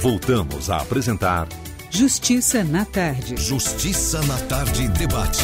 Voltamos a apresentar Justiça na Tarde. Justiça na Tarde debate.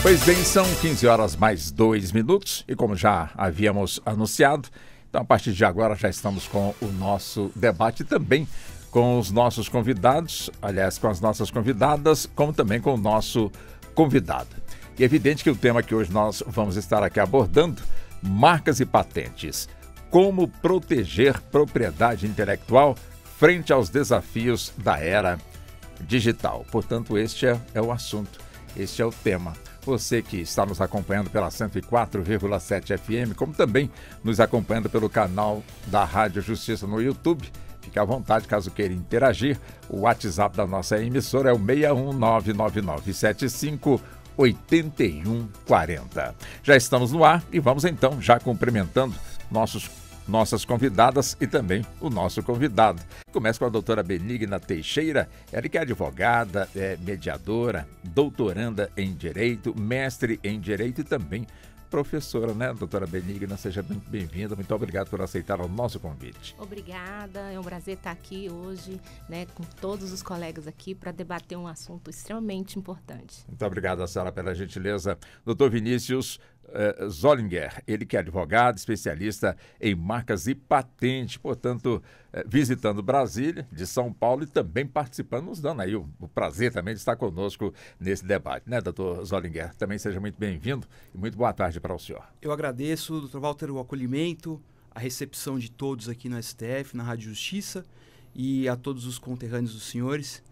Pois bem, são 15 horas mais 2 minutos e como já havíamos anunciado, então a partir de agora já estamos com o nosso debate também com os nossos convidados, aliás, com as nossas convidadas, como também com o nosso convidado. E é evidente que o tema que hoje nós vamos estar aqui abordando, marcas e patentes. Como proteger propriedade intelectual frente aos desafios da era digital. Portanto, este é o assunto, este é o tema. Você que está nos acompanhando pela 104,7 FM, como também nos acompanhando pelo canal da Rádio Justiça no YouTube, fique à vontade caso queira interagir. O WhatsApp da nossa emissora é o 61999758140. Já estamos no ar e vamos então já cumprimentando nossas convidadas e também o nosso convidado. Começa com a doutora Benigna Teixeira, ela que é advogada, mediadora, doutoranda em Direito, mestre em Direito e também professora, né, doutora Benigna? Seja muito bem-vinda, muito obrigado por aceitar o nosso convite. Obrigada, é um prazer estar aqui hoje, né, com todos os colegas aqui para debater um assunto extremamente importante. Muito obrigado a senhora pela gentileza. Doutor Vinícius Zollinger, ele que é advogado, especialista em marcas e patente, portanto, visitando Brasília, de São Paulo e também participando, nos dando aí o prazer também de estar conosco nesse debate, né, doutor Zollinger? Também seja muito bem-vindo e muito boa tarde para o senhor. Eu agradeço, doutor Walter, o acolhimento, a recepção de todos aqui no STF, na Rádio Justiça e a todos os conterrâneos dos senhores.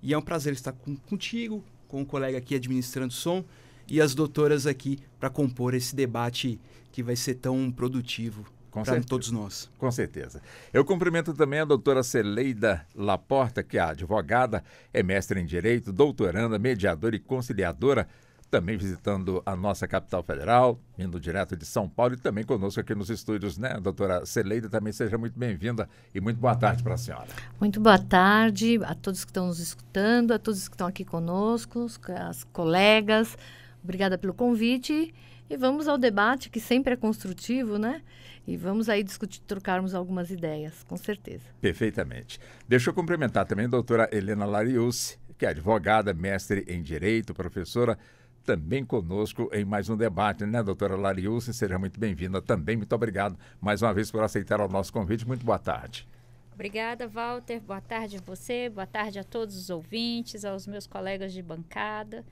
E é um prazer estar contigo, com o colega aqui administrando o som, e as doutoras aqui para compor esse debate que vai ser tão produtivo para todos nós. Com certeza. Eu cumprimento também a doutora Celeida Laporta, que é advogada, é mestre em Direito, doutoranda, mediadora e conciliadora, também visitando a nossa capital federal, vindo direto de São Paulo e também conosco aqui nos estúdios, né, doutora Celeida? Também seja muito bem-vinda e muito boa tarde para a senhora. Muito boa tarde a todos que estão nos escutando, a todos que estão aqui conosco, as colegas. Obrigada pelo convite e vamos ao debate, que sempre é construtivo, né? E vamos aí discutir, trocarmos algumas ideias, com certeza. Perfeitamente. Deixa eu cumprimentar também a doutora Helena Lariucci, que é advogada, mestre em Direito, professora, também conosco em mais um debate, né, doutora Lariucci? Seja muito bem-vinda também. Muito obrigado mais uma vez por aceitar o nosso convite. Muito boa tarde. Obrigada, Walter. Boa tarde a você, boa tarde a todos os ouvintes, aos meus colegas de bancada.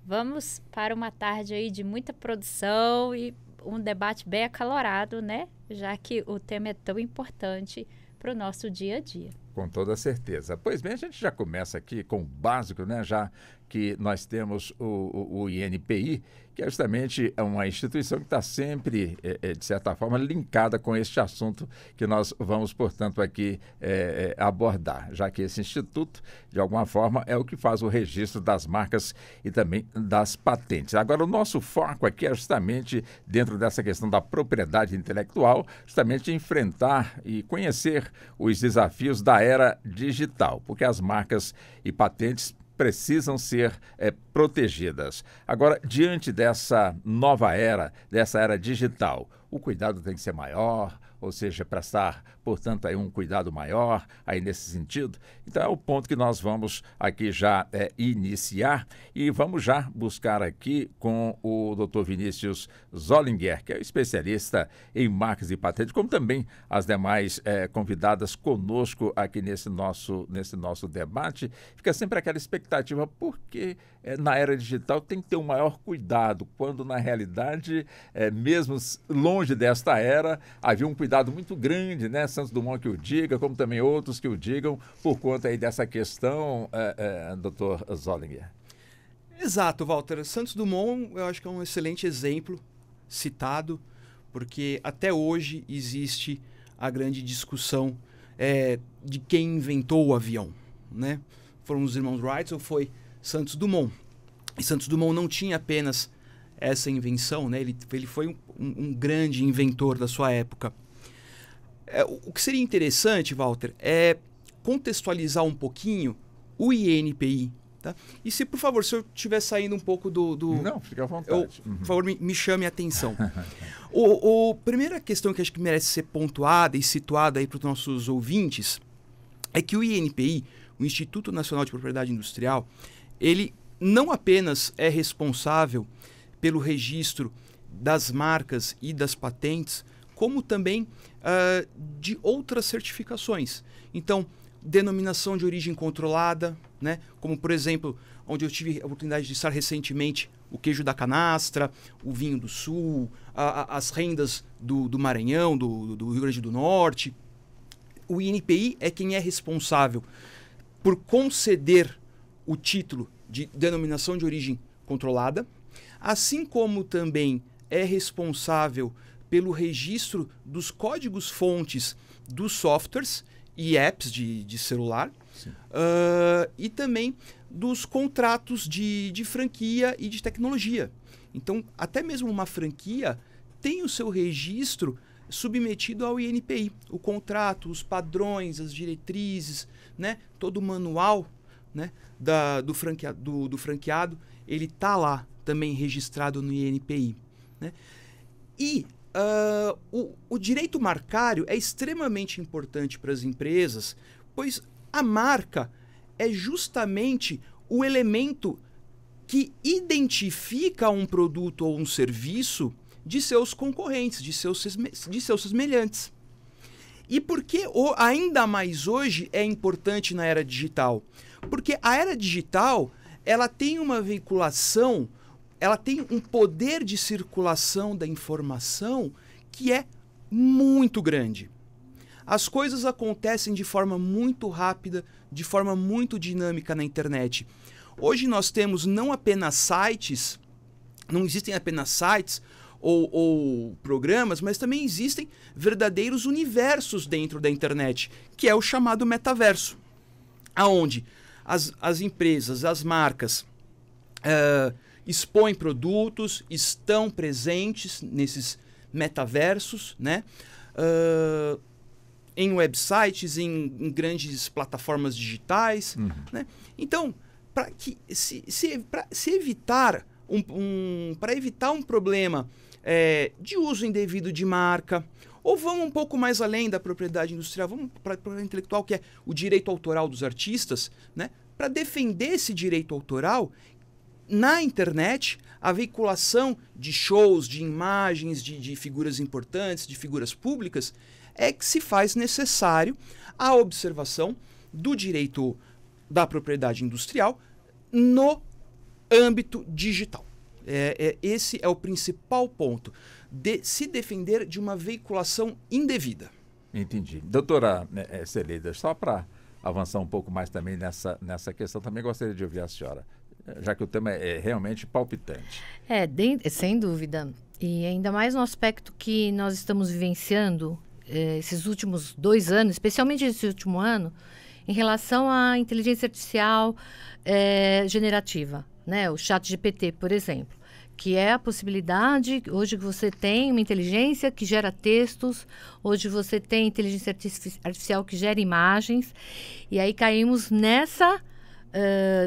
Vamos para uma tarde aí de muita produção e um debate bem acalorado, né? Já que o tema é tão importante para o nosso dia a dia. Com toda certeza. Pois bem, a gente já começa aqui com o básico, né? Já que nós temos o INPI, que é justamente uma instituição que está sempre, de certa forma, linkada com este assunto que nós vamos, portanto, aqui abordar, já que esse instituto, de alguma forma, é o que faz o registro das marcas e também das patentes. Agora, o nosso foco aqui é justamente, dentro dessa questão da propriedade intelectual, justamente enfrentar e conhecer os desafios da era digital, porque as marcas e patentes precisam ser protegidas. Agora, diante dessa nova era, dessa era digital, o cuidado tem que ser maior, ou seja, prestar, portanto, aí um cuidado maior aí nesse sentido. Então, é o ponto que nós vamos aqui já iniciar e vamos já buscar aqui com o Dr. Vinícius Zollinger, que é especialista em marcas e patentes, como também as demais convidadas conosco aqui nesse nosso debate. Fica sempre aquela expectativa, porque na era digital tem que ter um maior cuidado, quando na realidade, mesmo longe desta era, havia um cuidado muito grande, né? Santos Dumont que o diga, como também outros que o digam, por conta aí dessa questão, doutor Zollinger. Exato, Walter. Santos Dumont, eu acho que é um excelente exemplo citado, porque até hoje existe a grande discussão de quem inventou o avião, né? Foram os irmãos Wright ou foi Santos Dumont? E Santos Dumont não tinha apenas essa invenção, né? Ele foi um grande inventor da sua época. O que seria interessante, Walter, é contextualizar um pouquinho o INPI. Tá? E se, por favor, se eu estiver saindo um pouco do... Não, fica à vontade. Por favor, me chame a atenção. Primeira questão que acho que merece ser pontuada e situada aí para os nossos ouvintes é que o INPI, o Instituto Nacional de Propriedade Industrial, ele não apenas é responsável pelo registro das marcas e das patentes, como também de outras certificações. Então, denominação de origem controlada, né? Como, por exemplo, onde eu tive a oportunidade de estar recentemente, o queijo da canastra, o vinho do sul, as rendas do Maranhão, do Rio Grande do Norte. O INPI é quem é responsável por conceder o título de denominação de origem controlada, assim como também é responsável pelo registro dos códigos-fontes dos softwares e apps de celular, e também dos contratos de franquia e de tecnologia. Então, até mesmo uma franquia tem o seu registro submetido ao INPI. O contrato, os padrões, as diretrizes, né? Todo o manual, né? do franqueado, ele está lá também registrado no INPI. Né? E o direito marcário é extremamente importante para as empresas, pois a marca é justamente o elemento que identifica um produto ou um serviço de seus concorrentes, de seus semelhantes. E por que ainda mais hoje é importante na era digital? Porque a era digital, ela tem uma veiculação, ela tem um poder de circulação da informação que é muito grande. As coisas acontecem de forma muito rápida, de forma muito dinâmica na internet. Hoje nós temos não apenas sites, não existem apenas sites ou programas, mas também existem verdadeiros universos dentro da internet, que é o chamado metaverso, aonde as empresas, as marcas expõem produtos, estão presentes nesses metaversos, né? Em websites, em grandes plataformas digitais. Né? Então, para evitar um problema de uso indevido de marca, ou vamos um pouco mais além da propriedade industrial, vamos para a propriedade intelectual, que é o direito autoral dos artistas, né? Para defender esse direito autoral, na internet, a veiculação de shows, de imagens, de figuras importantes, de figuras públicas, é que se faz necessário a observação do direito da propriedade industrial no âmbito digital. Esse é o principal ponto, de se defender de uma veiculação indevida. Entendi. Doutora Celeida, só para avançar um pouco mais também nessa questão, também gostaria de ouvir a senhora, já que o tema é realmente palpitante. Sem dúvida. E ainda mais no aspecto que nós estamos vivenciando esses últimos 2 anos, especialmente esse último ano, em relação à inteligência artificial generativa, né? O ChatGPT, por exemplo, que é a possibilidade, hoje que você tem uma inteligência que gera textos, hoje você tem inteligência artificial que gera imagens, e aí caímos nessa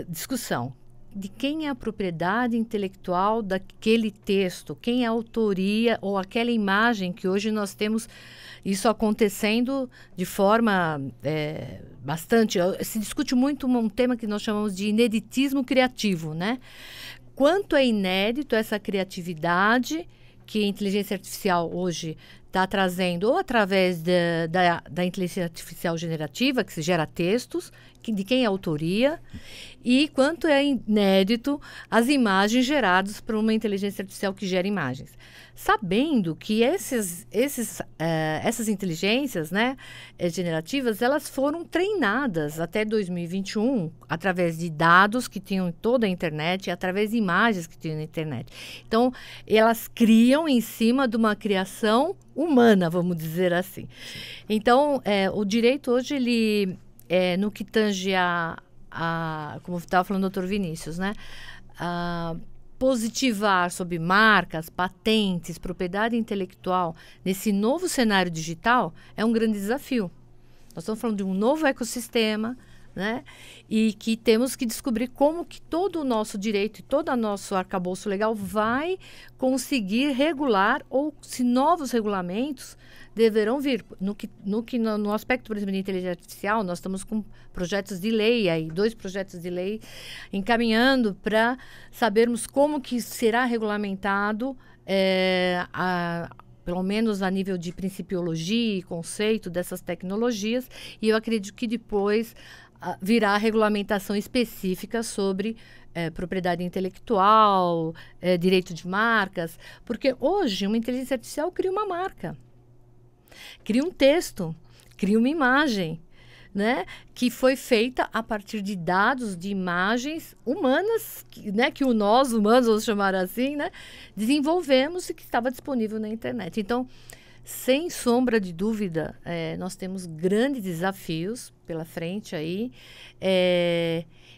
discussão de quem é a propriedade intelectual daquele texto, quem é a autoria ou aquela imagem, que hoje nós temos isso acontecendo de forma bastante... Se discute muito um tema que nós chamamos de ineditismo criativo, né? Quanto é inédito essa criatividade que a inteligência artificial hoje está trazendo, ou através da inteligência artificial generativa, que se gera textos, de quem é a autoria, e quanto é inédito as imagens geradas por uma inteligência artificial que gera imagens. Sabendo que essas inteligências, né, generativas, elas foram treinadas até 2021 através de dados que tinham em toda a internet, através de imagens que tinham na internet. Então, elas criam em cima de uma criação humana, vamos dizer assim. Então, o direito hoje, ele, no que tange como estava falando o Dr. Vinícius, né, positivar sobre marcas, patentes, propriedade intelectual nesse novo cenário digital é um grande desafio. Nós estamos falando de um novo ecossistema, né? E que temos que descobrir como que todo o nosso direito e todo o nosso arcabouço legal vai conseguir regular ou se novos regulamentos deverão vir. No aspecto, por exemplo, de inteligência artificial, nós estamos com projetos de lei aí, 2 projetos de lei encaminhando para sabermos como que será regulamentado pelo menos a nível de principiologia e conceito dessas tecnologias, e eu acredito que depois virá a regulamentação específica sobre propriedade intelectual, direito de marcas, porque hoje uma inteligência artificial cria uma marca, cria um texto, cria uma imagem, né, que foi feita a partir de dados, de imagens humanas, que nós humanos, vamos chamar assim, né, desenvolvemos e que estava disponível na internet. Então, sem sombra de dúvida, nós temos grandes desafios pela frente aí.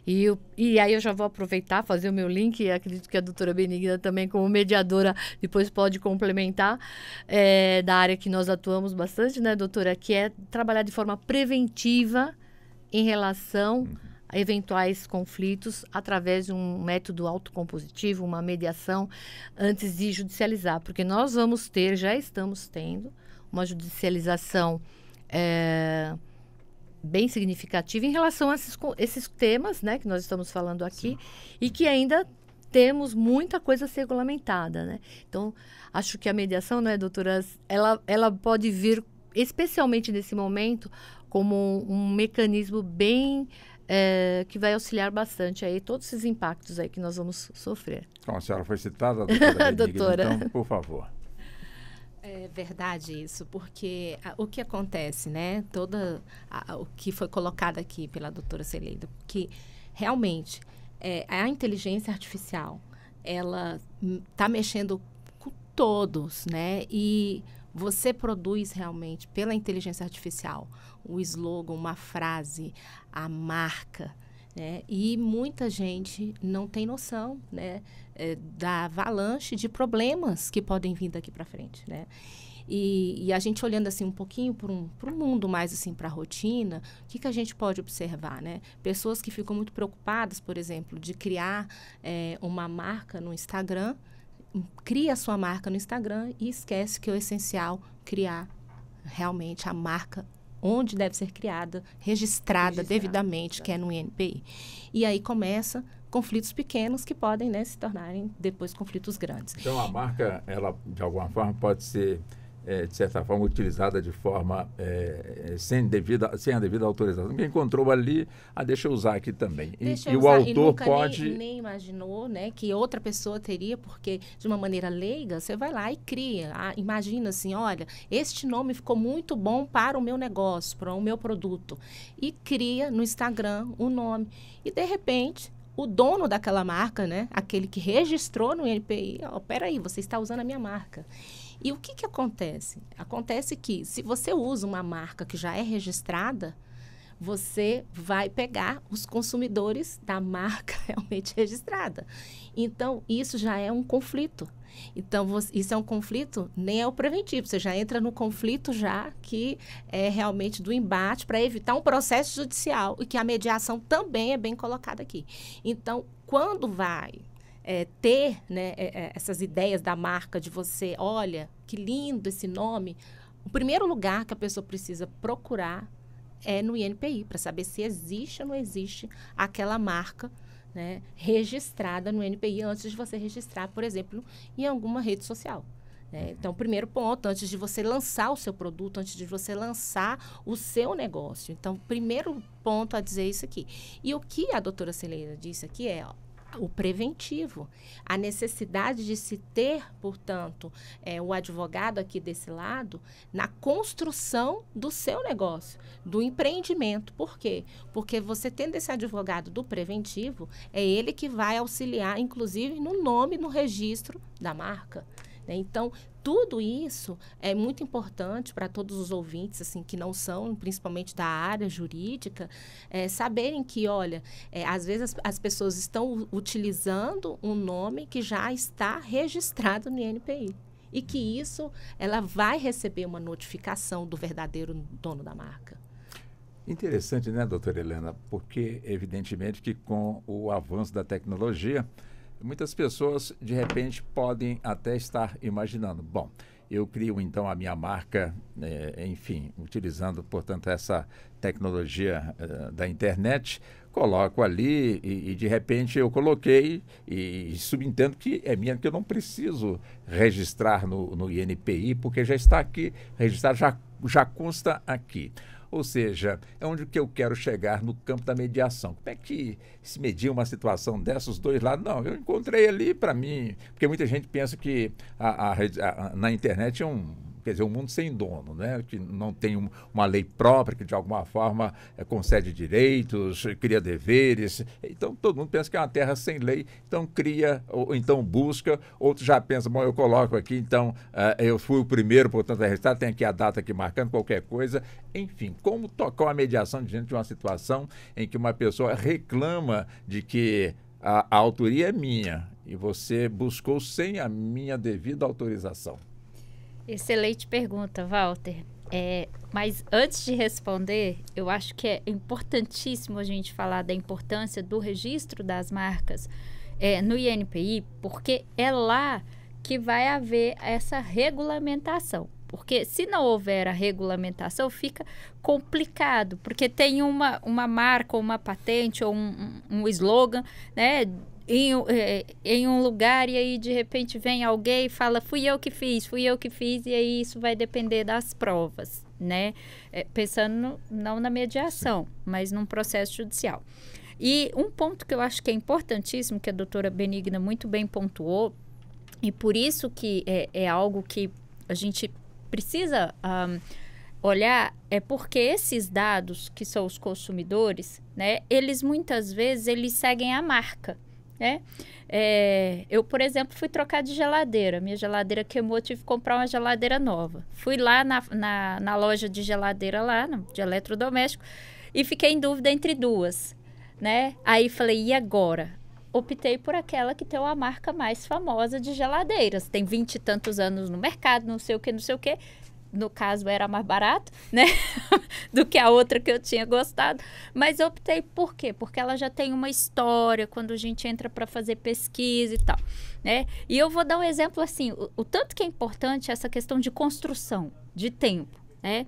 E aí eu já vou aproveitar, fazer o meu link, e acredito que a doutora Benigna também, como mediadora, depois pode complementar, da área que nós atuamos bastante, né, doutora, que é trabalhar de forma preventiva em relação a eventuais conflitos através de um método autocompositivo, uma mediação, antes de judicializar. Porque nós vamos ter, já estamos tendo, uma judicialização bem significativa em relação a esses temas, né, que nós estamos falando aqui. Sim. E que ainda temos muita coisa a ser regulamentada, né? Então, acho que a mediação, né, doutora, ela pode vir, especialmente nesse momento, como um mecanismo bem que vai auxiliar bastante aí todos esses impactos aí que nós vamos sofrer. Como a senhora foi citada, doutora doutora. Então, por favor. É verdade isso, porque o que acontece, né? O que foi colocado aqui pela doutora Celeida, que realmente a inteligência artificial, ela está mexendo com todos, né? E você produz realmente pela inteligência artificial o slogan, uma frase, a marca, né? E muita gente não tem noção, né, da avalanche de problemas que podem vir daqui para frente, né? E a gente olhando assim um pouquinho para um mundo mais assim para a rotina, o que a gente pode observar, né? Pessoas que ficam muito preocupadas, por exemplo, de criar uma marca no Instagram, cria a sua marca no Instagram e esquece que é o essencial criar realmente a marca onde deve ser criada, registrada devidamente, que é no INPI. E aí começa conflitos pequenos que podem, né, se tornarem depois conflitos grandes. Então, a marca, ela, de alguma forma, pode ser, de certa forma, utilizada de forma sem a devida autorização. Quem encontrou ali, deixa eu usar aqui também. E o autor pode... Nem imaginou, né, que outra pessoa teria, porque, de uma maneira leiga, você vai lá e cria. Imagina assim, olha, este nome ficou muito bom para o meu negócio, para o meu produto. E cria no Instagram o nome. E, de repente, o dono daquela marca, né, aquele que registrou no INPI, peraí, você está usando a minha marca. E o que acontece? Acontece que, se você usa uma marca que já é registrada, você vai pegar os consumidores da marca realmente registrada. Então, isso já é um conflito. Então, isso é um conflito, nem é o preventivo. Você já entra no conflito já que é realmente do embate para evitar um processo judicial e que a mediação também é bem colocada aqui. Então, quando vai ter, né, essas ideias da marca de você, olha, que lindo esse nome, o primeiro lugar que a pessoa precisa procurar é no INPI, para saber se existe ou não existe aquela marca, né, registrada no INPI antes de você registrar, por exemplo, em alguma rede social. Então, primeiro ponto, antes de você lançar o seu produto, antes de você lançar o seu negócio. Então, primeiro ponto a dizer isso aqui. E o que a doutora Celeida disse aqui é o preventivo, a necessidade de se ter, portanto, o advogado aqui desse lado, na construção do seu negócio, do empreendimento. Por quê? Porque você tendo esse advogado do preventivo, é ele que vai auxiliar, inclusive, no nome, no registro da marca. Então, tudo isso é muito importante para todos os ouvintes, assim, que não são, principalmente da área jurídica, saberem que, olha, às vezes as pessoas estão utilizando um nome que já está registrado no INPI. E que isso, ela vai receber uma notificação do verdadeiro dono da marca. Interessante, né, doutora Helena? Porque, evidentemente, que com o avanço da tecnologia, muitas pessoas, de repente, podem até estar imaginando, bom, eu crio, então, a minha marca, enfim, utilizando, portanto, essa tecnologia da internet, coloco ali e, de repente, eu coloquei e subentendo que é minha, que eu não preciso registrar no INPI, porque já está aqui, registrado, já consta aqui. Ou seja, é onde que eu quero chegar no campo da mediação. Como é que se media uma situação dessas, dos lados? Não, eu encontrei ali para mim, porque muita gente pensa que na internet é um mundo sem dono, né? Que não tem uma lei própria que de alguma forma concede direitos, cria deveres. Então todo mundo pensa que é uma terra sem lei, então cria, ou então busca, outros já pensam, bom, eu coloco aqui, então eu fui o primeiro, portanto, a registrar, tem aqui a data aqui marcando qualquer coisa. Enfim, como tocar uma mediação diante de uma situação em que uma pessoa reclama de que a autoria é minha e você buscou sem a minha devida autorização? Excelente pergunta, Walter. Mas antes de responder, eu acho que é importantíssimo a gente falar da importância do registro das marcas no INPI, porque é lá que vai haver essa regulamentação. Porque se não houver a regulamentação, fica complicado, porque tem uma marca, ou uma patente, ou um slogan, né? Em um lugar, e aí de repente vem alguém e fala, fui eu que fiz, e aí isso vai depender das provas, né? Pensando não na mediação, mas num processo judicial. E um ponto que eu acho que é importantíssimo, que a doutora Benigna muito bem pontuou, e por isso que é algo que a gente precisa olhar, é porque esses dados, que são os consumidores, né, eles muitas vezes eles seguem a marca. Né? Eu, por exemplo, fui trocar de geladeira. Minha geladeira queimou, tive que comprar uma geladeira nova. Fui lá na loja de geladeira lá, de eletrodoméstico, e fiquei em dúvida entre duas, né? Aí falei, e agora? Optei por aquela que tem uma marca mais famosa de geladeiras. Tem 20 e tantos anos no mercado, não sei o que. No caso, era mais barato, né? do que a outra que eu tinha gostado. Mas eu optei por quê? Porque ela já tem uma história quando a gente entra para fazer pesquisa e tal, né? E eu vou dar um exemplo assim, o tanto que é importante essa questão de construção, de tempo, né?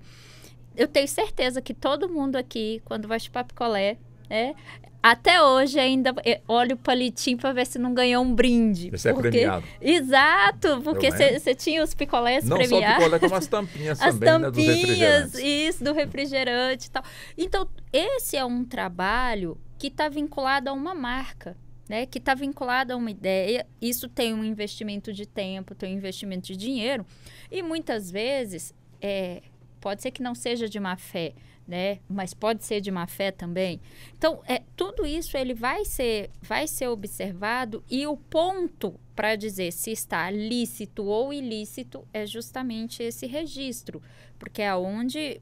Eu tenho certeza que todo mundo aqui, quando vai chupar picolé, né? Até hoje ainda olha o palitinho para ver se não ganhou um brinde. Esse é premiado. Exato, porque você tinha os picolés premiados. Não só picolé, como as tampinhas também, né, dos refrigerantes. Isso, do refrigerante e tal. Então, esse é um trabalho que está vinculado a uma marca, né? Que está vinculado a uma ideia. Isso tem um investimento de tempo, tem um investimento de dinheiro. E muitas vezes, pode ser que não seja de má fé, né? Mas pode ser de má fé também. Então, tudo isso ele vai ser observado, e o ponto para dizer se está lícito ou ilícito é justamente esse registro, porque é onde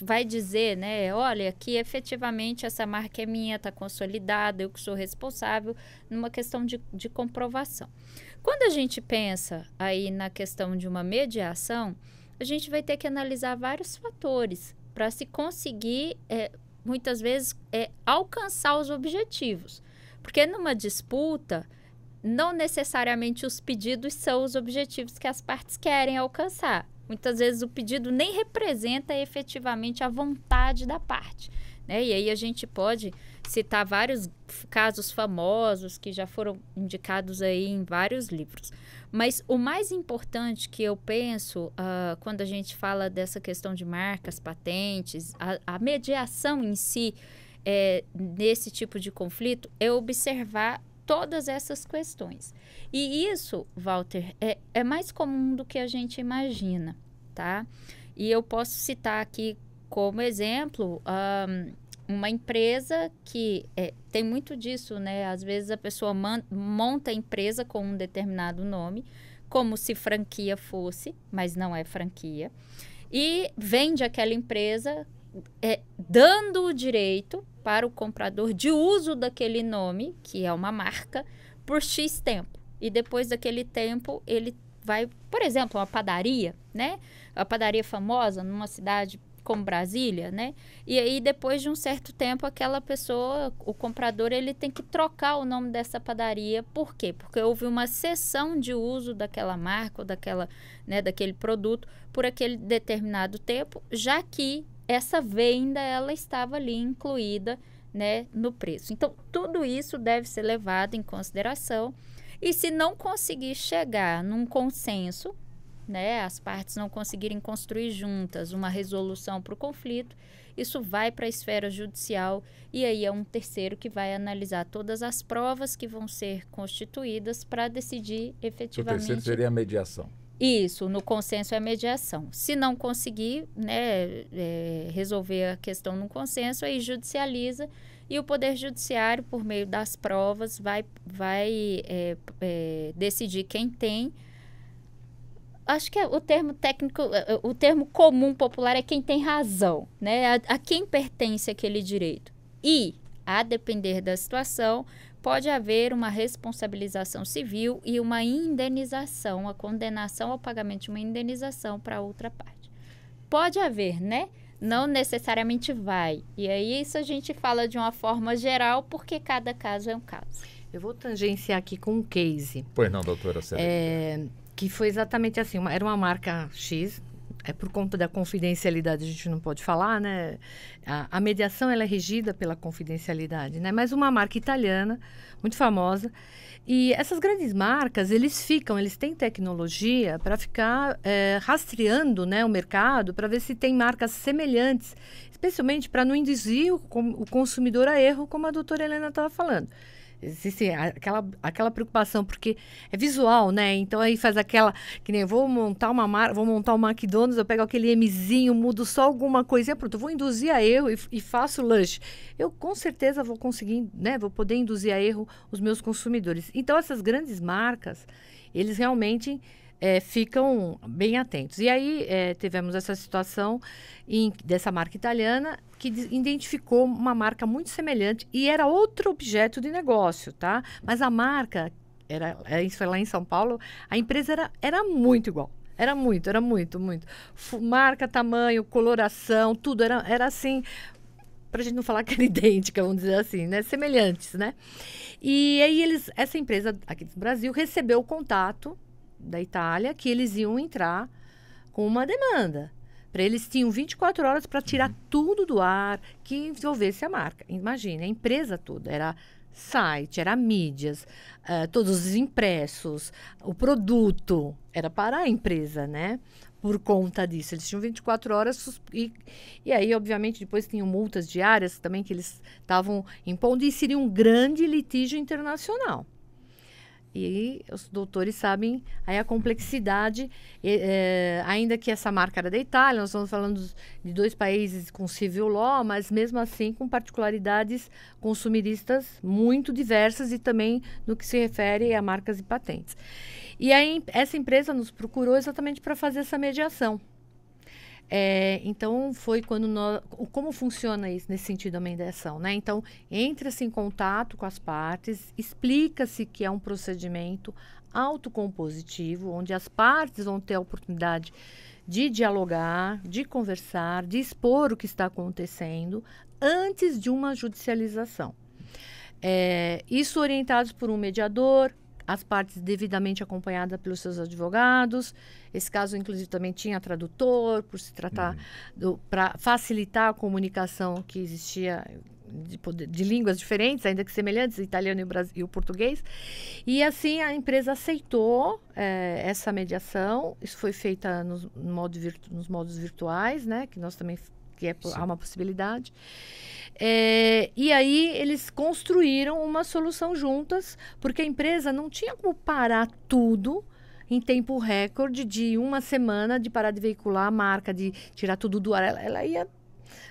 vai dizer, né? Olha, aqui efetivamente essa marca é minha, está consolidada, eu que sou responsável, numa questão de comprovação. Quando a gente pensa aí na questão de uma mediação, a gente vai ter que analisar vários fatores para se conseguir, muitas vezes, alcançar os objetivos. Porque numa disputa, não necessariamente os pedidos são os objetivos que as partes querem alcançar. Muitas vezes o pedido nem representa efetivamente a vontade da parte, né? E aí a gente pode citar vários casos famosos que já foram indicados aí em vários livros. Mas o mais importante que eu penso quando a gente fala dessa questão de marcas, patentes, a mediação em si nesse tipo de conflito é observar todas essas questões. E isso, Walter, é mais comum do que a gente imagina, tá? E eu posso citar aqui como exemplo uma empresa que tem muito disso, né? Às vezes a pessoa monta a empresa com um determinado nome, como se franquia fosse, mas não é franquia, e vende aquela empresa dando o direito para o comprador de uso daquele nome, que é uma marca, por X tempo. E depois daquele tempo, ele vai, por exemplo, uma padaria, né? A padaria famosa numa cidade como Brasília, né? E aí, depois de um certo tempo, aquela pessoa, o comprador, ele tem que trocar o nome dessa padaria. Por quê? Porque houve uma cessão de uso daquela marca ou daquele produto por aquele determinado tempo, já que essa venda, ela estava ali incluída, né, no preço. Então, tudo isso deve ser levado em consideração. E se não conseguir chegar num consenso, né, as partes não conseguirem construir juntas uma resolução para o conflito, isso vai para a esfera judicial e aí é um terceiro que vai analisar todas as provas que vão ser constituídas para decidir efetivamente. O terceiro seria a mediação. Isso, no consenso é a mediação. Se não conseguir, né, resolver a questão no consenso, aí judicializa e o Poder Judiciário, por meio das provas, vai decidir quem tem. Acho que o termo técnico, o termo comum popular é quem tem razão, né? A quem pertence aquele direito. E, a depender da situação, pode haver uma responsabilização civil e uma indenização, a condenação ao pagamento de uma indenização para outra parte. Pode haver, né? Não necessariamente vai. E aí isso a gente fala de uma forma geral, porque cada caso é um caso. Eu vou tangenciar aqui com um case. Pois não, doutora Célia. Que foi exatamente assim, era uma marca X, por conta da confidencialidade a gente não pode falar, né? A mediação ela é regida pela confidencialidade, né? Mas uma marca italiana, muito famosa, e essas grandes marcas, eles têm tecnologia para ficar rastreando, né, o mercado, para ver se tem marcas semelhantes, especialmente para não induzir o consumidor a erro, como a doutora Helena estava falando. Existe aquela preocupação, porque é visual, né? Então, aí faz aquela... Que nem vou montar um McDonald's, eu pego aquele Mzinho, mudo só alguma coisinha, pronto, eu vou induzir a erro e faço lanche. Eu, com certeza, vou conseguir, né? Vou poder induzir a erro os meus consumidores. Então, essas grandes marcas, eles realmente... ficam bem atentos. E aí, tivemos essa situação dessa marca italiana que identificou uma marca muito semelhante e era outro objeto de negócio, tá? Mas a marca, isso foi lá em São Paulo, a empresa era muito igual. Era muito. Marca, tamanho, coloração, tudo era assim, pra gente não falar que era idêntica, vamos dizer assim, né? Semelhantes, né? E aí essa empresa aqui do Brasil recebeu o contato da Itália que eles iam entrar com uma demanda. Para eles tinham 24 horas para tirar tudo do ar que envolvesse a marca. Imagina, a empresa toda. Era site, era mídias, todos os impressos, o produto. Era para a empresa, né? Por conta disso. Eles tinham 24 horas e aí, obviamente, depois tinham multas diárias também que eles estavam impondo e seria um grande litígio internacional. E os doutores sabem aí a complexidade, ainda que essa marca era da Itália, nós estamos falando de 2 países com civil law, mas mesmo assim com particularidades consumeristas muito diversas e também no que se refere a marcas e patentes. E aí essa empresa nos procurou exatamente para fazer essa mediação. Então, foi quando como funciona isso nesse sentido da mediação, né? Então, entra-se em contato com as partes, explica-se que é um procedimento autocompositivo, onde as partes vão ter a oportunidade de dialogar, de conversar, de expor o que está acontecendo antes de uma judicialização. Isso orientados por um mediador, as partes devidamente acompanhadas pelos seus advogados. Esse caso, inclusive, também tinha tradutor, por se tratar para facilitar a comunicação que existia de línguas diferentes, ainda que semelhantes, o italiano e o português. E assim a empresa aceitou essa mediação. Isso foi feita nos modos virtuais, né? Que nós também há uma possibilidade. E aí eles construíram uma solução juntas, porque a empresa não tinha como parar tudo em tempo recorde de uma semana, de parar de veicular a marca, de tirar tudo do ar. Ela ia,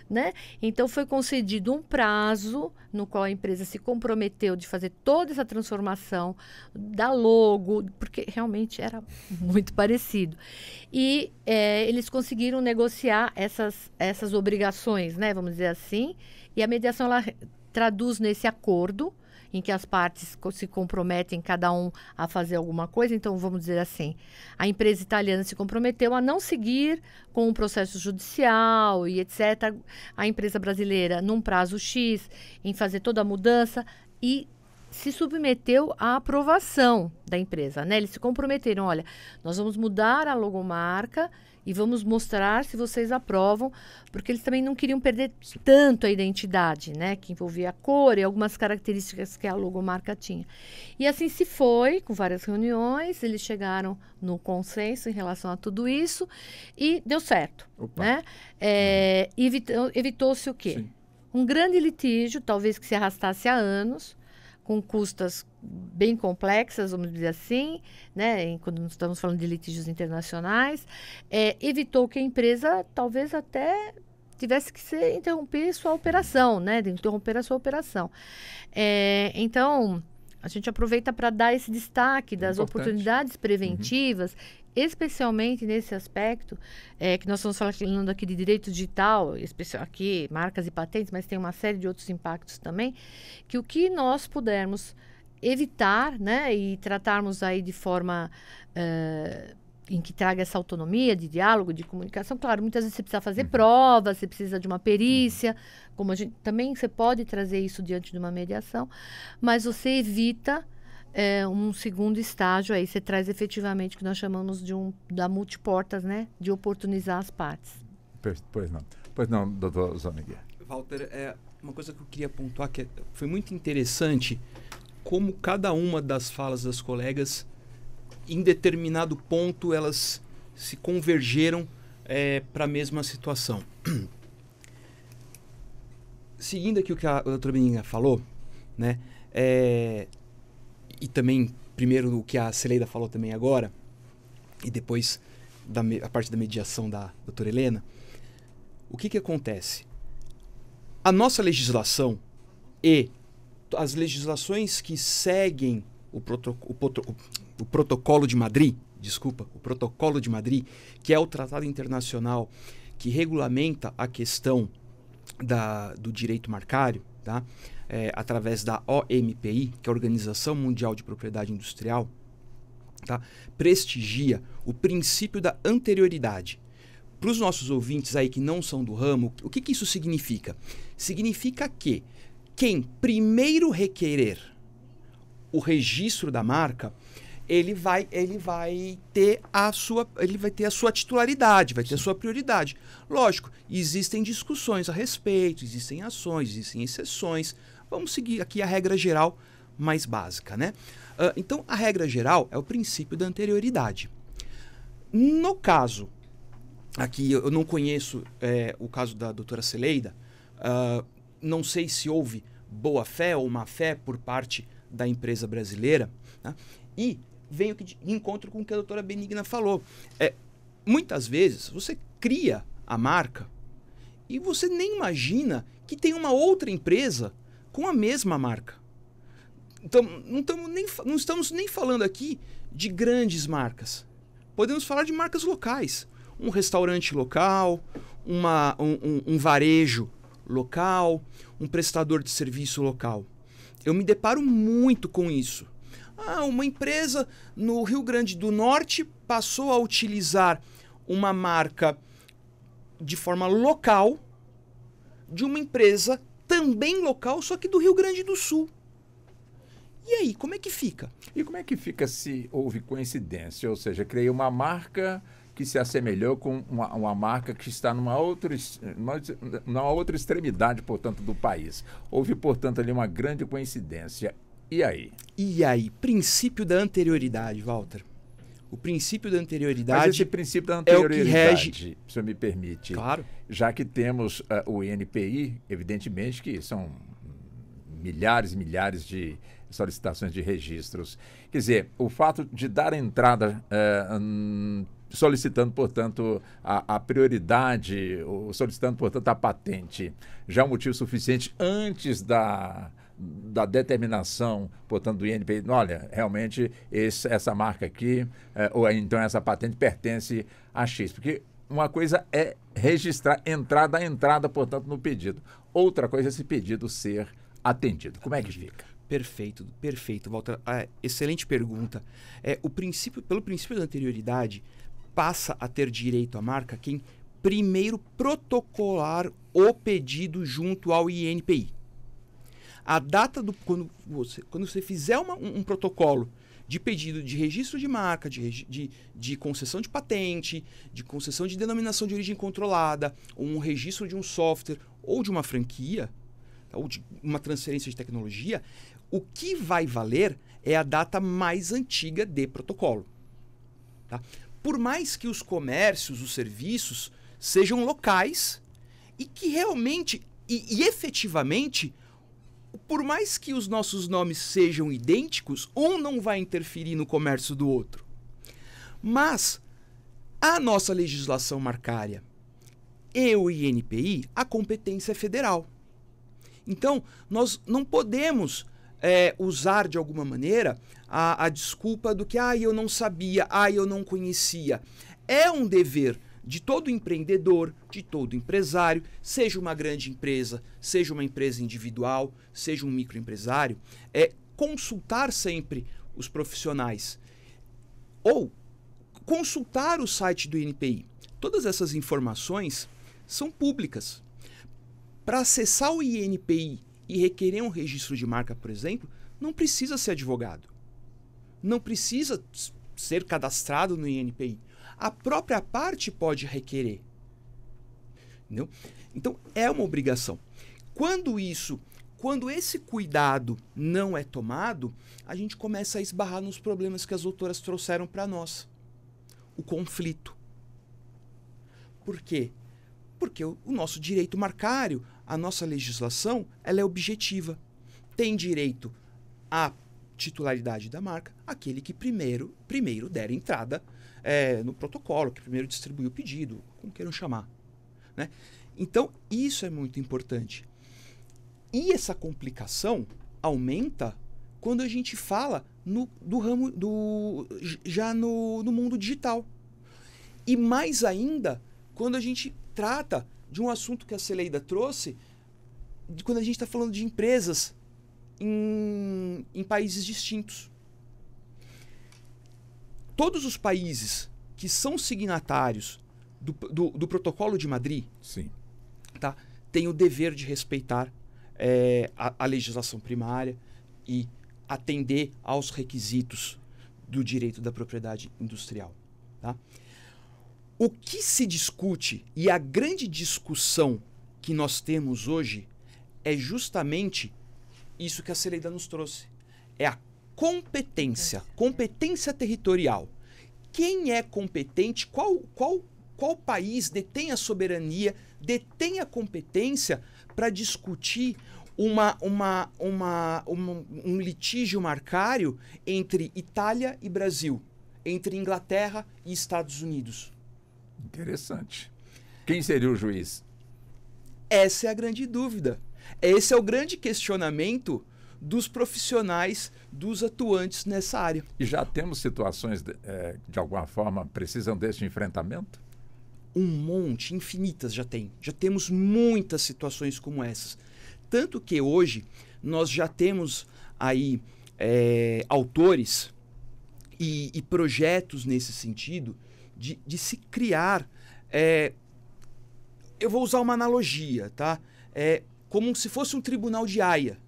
né? Então foi concedido um prazo no qual a empresa se comprometeu de fazer toda essa transformação da logo, porque realmente era muito parecido. E eles conseguiram negociar essas obrigações, né? Vamos dizer assim. E a mediação ela traduz nesse acordo, em que as partes se comprometem, cada um, a fazer alguma coisa. Então, vamos dizer assim, a empresa italiana se comprometeu a não seguir com o processo judicial e etc. A empresa brasileira, num prazo X, em fazer toda a mudança e se submeteu à aprovação da empresa, né? Eles se comprometeram, olha, nós vamos mudar a logomarca e vamos mostrar se vocês aprovam, porque eles também não queriam perder tanto a identidade, né? Que envolvia a cor e algumas características que a logomarca tinha. E assim se foi, com várias reuniões, eles chegaram no consenso em relação a tudo isso e deu certo, né? Evitou-se o quê? Sim. Um grande litígio, talvez que se arrastasse há anos, com custas bem complexas, vamos dizer assim, né? Quando estamos falando de litígios internacionais, evitou que a empresa talvez até tivesse que interromper sua operação, né? Interromper a sua operação. Então, a gente aproveita para dar esse destaque das oportunidades preventivas, especialmente nesse aspecto, que nós estamos falando aqui de direito digital, especial aqui, marcas e patentes, mas tem uma série de outros impactos também, que o que nós pudermos evitar, né, e tratarmos aí de forma em que traga essa autonomia de diálogo, de comunicação. Claro, muitas vezes você precisa fazer provas, você precisa de uma perícia, como a gente também você pode trazer isso diante de uma mediação, mas você evita um segundo estágio aí, você traz efetivamente o que nós chamamos da multiportas, né, de oportunizar as partes. Pois não, doutor Zornig. Walter, uma coisa que eu queria pontuar que foi muito interessante como cada uma das falas das colegas, em determinado ponto, elas se convergeram para a mesma situação. Seguindo aqui o que a doutora Benigna falou, né, e também, primeiro, o que a Celeida falou também agora, e depois a parte da mediação da doutora Helena, o que acontece? A nossa legislação e as legislações que seguem o Protocolo de Madrid, o Protocolo de Madrid, que é o tratado internacional que regulamenta a questão do direito marcário, tá? Através da OMPI, que é a Organização Mundial de Propriedade Industrial, tá? Prestigia o princípio da anterioridade. Para os nossos ouvintes aí que não são do ramo, o que isso significa? Significa que quem primeiro requerer o registro da marca, ele vai ter a sua titularidade, vai ter a sua prioridade. Lógico, existem discussões a respeito, existem ações, existem exceções. Vamos seguir aqui a regra geral mais básica, né? Então, a regra geral é o princípio da anterioridade. No caso, aqui eu não conheço o caso da doutora Celeida, não sei se houve boa fé ou má fé por parte da empresa brasileira, né? E venho de encontro com o que a doutora Benigna falou. Muitas vezes você cria a marca e você nem imagina que tem uma outra empresa com a mesma marca. Então, não estamos nem falando aqui de grandes marcas. Podemos falar de marcas locais. Um restaurante local, um varejo local, um prestador de serviço local. Eu me deparo muito com isso. Uma empresa no Rio Grande do Norte passou a utilizar uma marca de forma local de uma empresa também local, só que do Rio Grande do Sul. E aí, como é que fica? E como é que fica se houve coincidência? Ou seja, criei uma marca que se assemelhou com uma marca que está numa outra extremidade, portanto, do país. Houve, portanto, ali uma grande coincidência. E aí? E aí? Princípio da anterioridade, Walter. O princípio da anterioridade. Mas esse princípio da anterioridade, é o que rege... se o senhor me permite. Claro. Já que temos o INPI, evidentemente que são milhares e milhares de solicitações de registros. Quer dizer, o fato de dar entrada solicitando, portanto, a prioridade, ou solicitando, portanto, a patente, já é um motivo suficiente antes da determinação, portanto, do INPI, olha, realmente essa marca aqui, ou então essa patente pertence a X. Porque uma coisa é registrar, dar entrada, portanto, no pedido. Outra coisa é esse pedido ser atendido? Como é que fica? Perfeito, perfeito, Walter. Excelente pergunta. Pelo princípio da anterioridade, passa a ter direito à marca quem primeiro protocolar o pedido junto ao INPI. A data quando você fizer um protocolo de pedido de registro de marca, de concessão de patente, de concessão de denominação de origem controlada, um registro de um software ou de uma franquia, ou de uma transferência de tecnologia, o que vai valer é a data mais antiga de protocolo. Tá? Por mais que os comércios, os serviços, sejam locais e que realmente e efetivamente, por mais que os nossos nomes sejam idênticos, um não vai interferir no comércio do outro. Mas a nossa legislação marcária e o INPI, a competência é federal. Então, nós não podemos usar de alguma maneira a desculpa do que eu não sabia, eu não conhecia. É um dever de todo empreendedor, de todo empresário, seja uma grande empresa, seja uma empresa individual, seja um microempresário, consultar sempre os profissionais ou consultar o site do INPI. Todas essas informações são públicas. Para acessar o INPI e requerer um registro de marca, por exemplo, não precisa ser advogado. Não precisa ser cadastrado no INPI. A própria parte pode requerer. Entendeu? Então, é uma obrigação. Quando esse cuidado não é tomado, a gente começa a esbarrar nos problemas que as doutoras trouxeram para nós. O conflito. Por quê? Porque o nosso direito marcário, a nossa legislação, ela é objetiva. Tem direito à titularidade da marca aquele que primeiro der entrada no protocolo, que primeiro distribui o pedido, como queiram chamar. Né? Então, isso é muito importante. E essa complicação aumenta quando a gente fala no mundo digital. E mais ainda, quando a gente trata de um assunto que a Celeida trouxe, quando a gente está falando de empresas em países distintos. Todos os países que são signatários do Protocolo de Madrid, sim, tá, têm o dever de respeitar a legislação primária e atender aos requisitos do direito da propriedade industrial. Tá? O que se discute e a grande discussão que nós temos hoje é justamente isso que a Celeida nos trouxe. É a competência territorial. Quem é competente, qual país detém a soberania, detém a competência para discutir um litígio marcário entre Itália e Brasil, entre Inglaterra e Estados Unidos? Interessante. Quem seria o juiz? Essa é a grande dúvida. Esse é o grande questionamento dos profissionais, dos atuantes nessa área. E já temos situações, de alguma forma, precisam desse enfrentamento? Um monte, infinitas já tem. Já temos muitas situações como essas. Tanto que hoje nós já temos aí autores e projetos nesse sentido de se criar... eu vou usar uma analogia, tá? Como se fosse um tribunal de Haia.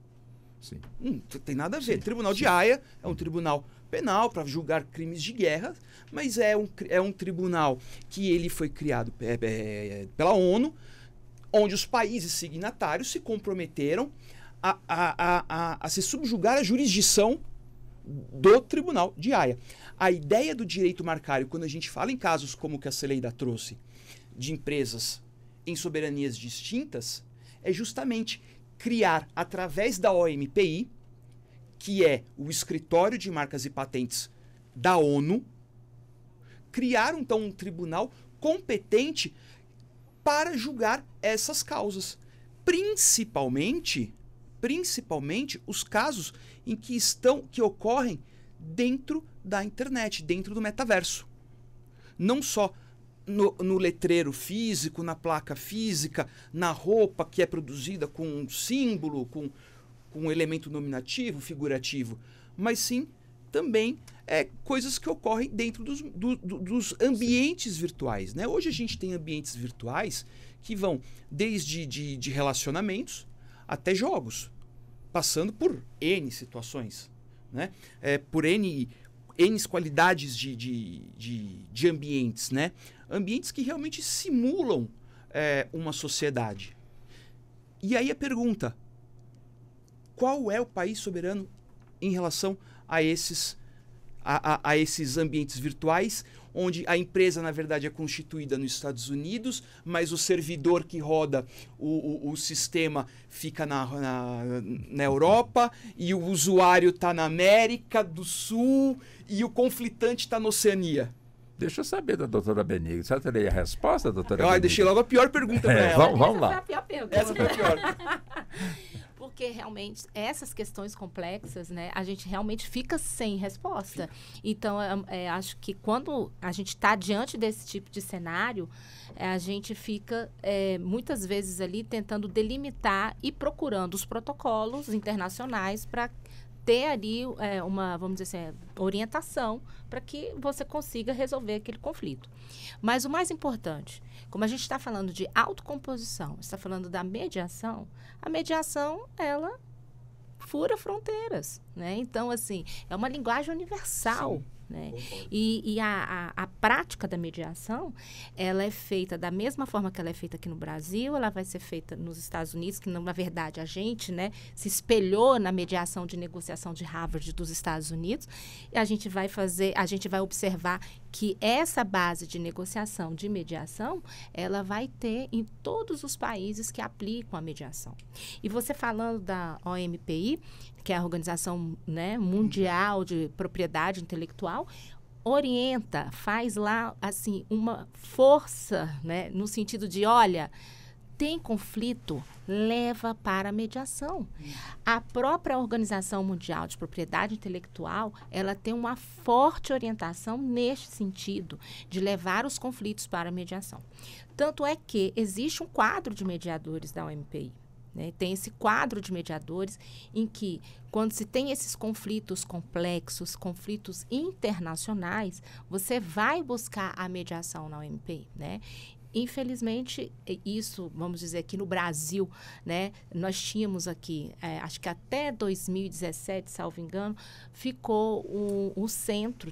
Sim. Não tem nada a ver. Sim. Tribunal de Haia é um tribunal penal para julgar crimes de guerra, mas é um tribunal que ele foi criado pela ONU, onde os países signatários se comprometeram a se subjugar à jurisdição do Tribunal de Haia. A ideia do direito marcário, quando a gente fala em casos como o que a Celeida trouxe, de empresas em soberanias distintas, é justamente criar, através da OMPI, que é o Escritório de Marcas e Patentes da ONU, criar, então, um tribunal competente para julgar essas causas. Principalmente os casos em que ocorrem dentro da internet, dentro do metaverso. Não só no letreiro físico, na placa física, na roupa que é produzida com um símbolo, com elemento nominativo, figurativo, mas sim também coisas que ocorrem dentro dos ambientes virtuais, né? Hoje a gente tem ambientes virtuais que vão desde de relacionamentos até jogos, passando por N situações, né? Por N qualidades de ambientes, né? Ambientes que realmente simulam uma sociedade. E aí a pergunta, qual é o país soberano em relação a esses ambientes virtuais, onde a empresa, na verdade, é constituída nos Estados Unidos, mas o servidor que roda o sistema fica na Europa, e o usuário está na América do Sul, e o conflitante está na Oceania? Deixa eu saber da doutora Benigna. Você teria a resposta, doutora Benigna? Deixei logo a pior pergunta para ela. Vamos lá. Essa foi a pior pergunta. Essa foi a pior. Porque realmente essas questões complexas, né, a gente realmente fica sem resposta. Então, acho que quando a gente está diante desse tipo de cenário, a gente fica muitas vezes ali tentando delimitar e procurando os protocolos internacionais para ter ali uma, vamos dizer assim, orientação para que você consiga resolver aquele conflito. Mas o mais importante, como a gente está falando de autocomposição, está falando da mediação, a mediação, ela fura fronteiras, né? Então, assim, é uma linguagem universal. Sim. Né? E a prática da mediação, ela é feita da mesma forma que ela é feita aqui no Brasil, ela vai ser feita nos Estados Unidos, que na verdade a gente, né, se espelhou na mediação de negociação de Harvard dos Estados Unidos, e a gente vai observar que essa base de negociação, de mediação, ela vai ter em todos os países que aplicam a mediação. E você falando da OMPI, que é a Organização, né, Mundial de Propriedade Intelectual, orienta, faz lá, assim, uma força, né, no sentido de, olha, tem conflito, leva para a mediação. A própria Organização Mundial de Propriedade Intelectual, ela tem uma forte orientação neste sentido, de levar os conflitos para a mediação. Tanto é que existe um quadro de mediadores da OMPI. Né? Tem esse quadro de mediadores em que, quando se tem esses conflitos complexos, conflitos internacionais, você vai buscar a mediação na OMPI, né? Infelizmente, isso, vamos dizer, aqui no Brasil, né, nós tínhamos aqui, acho que até 2017, salvo engano, ficou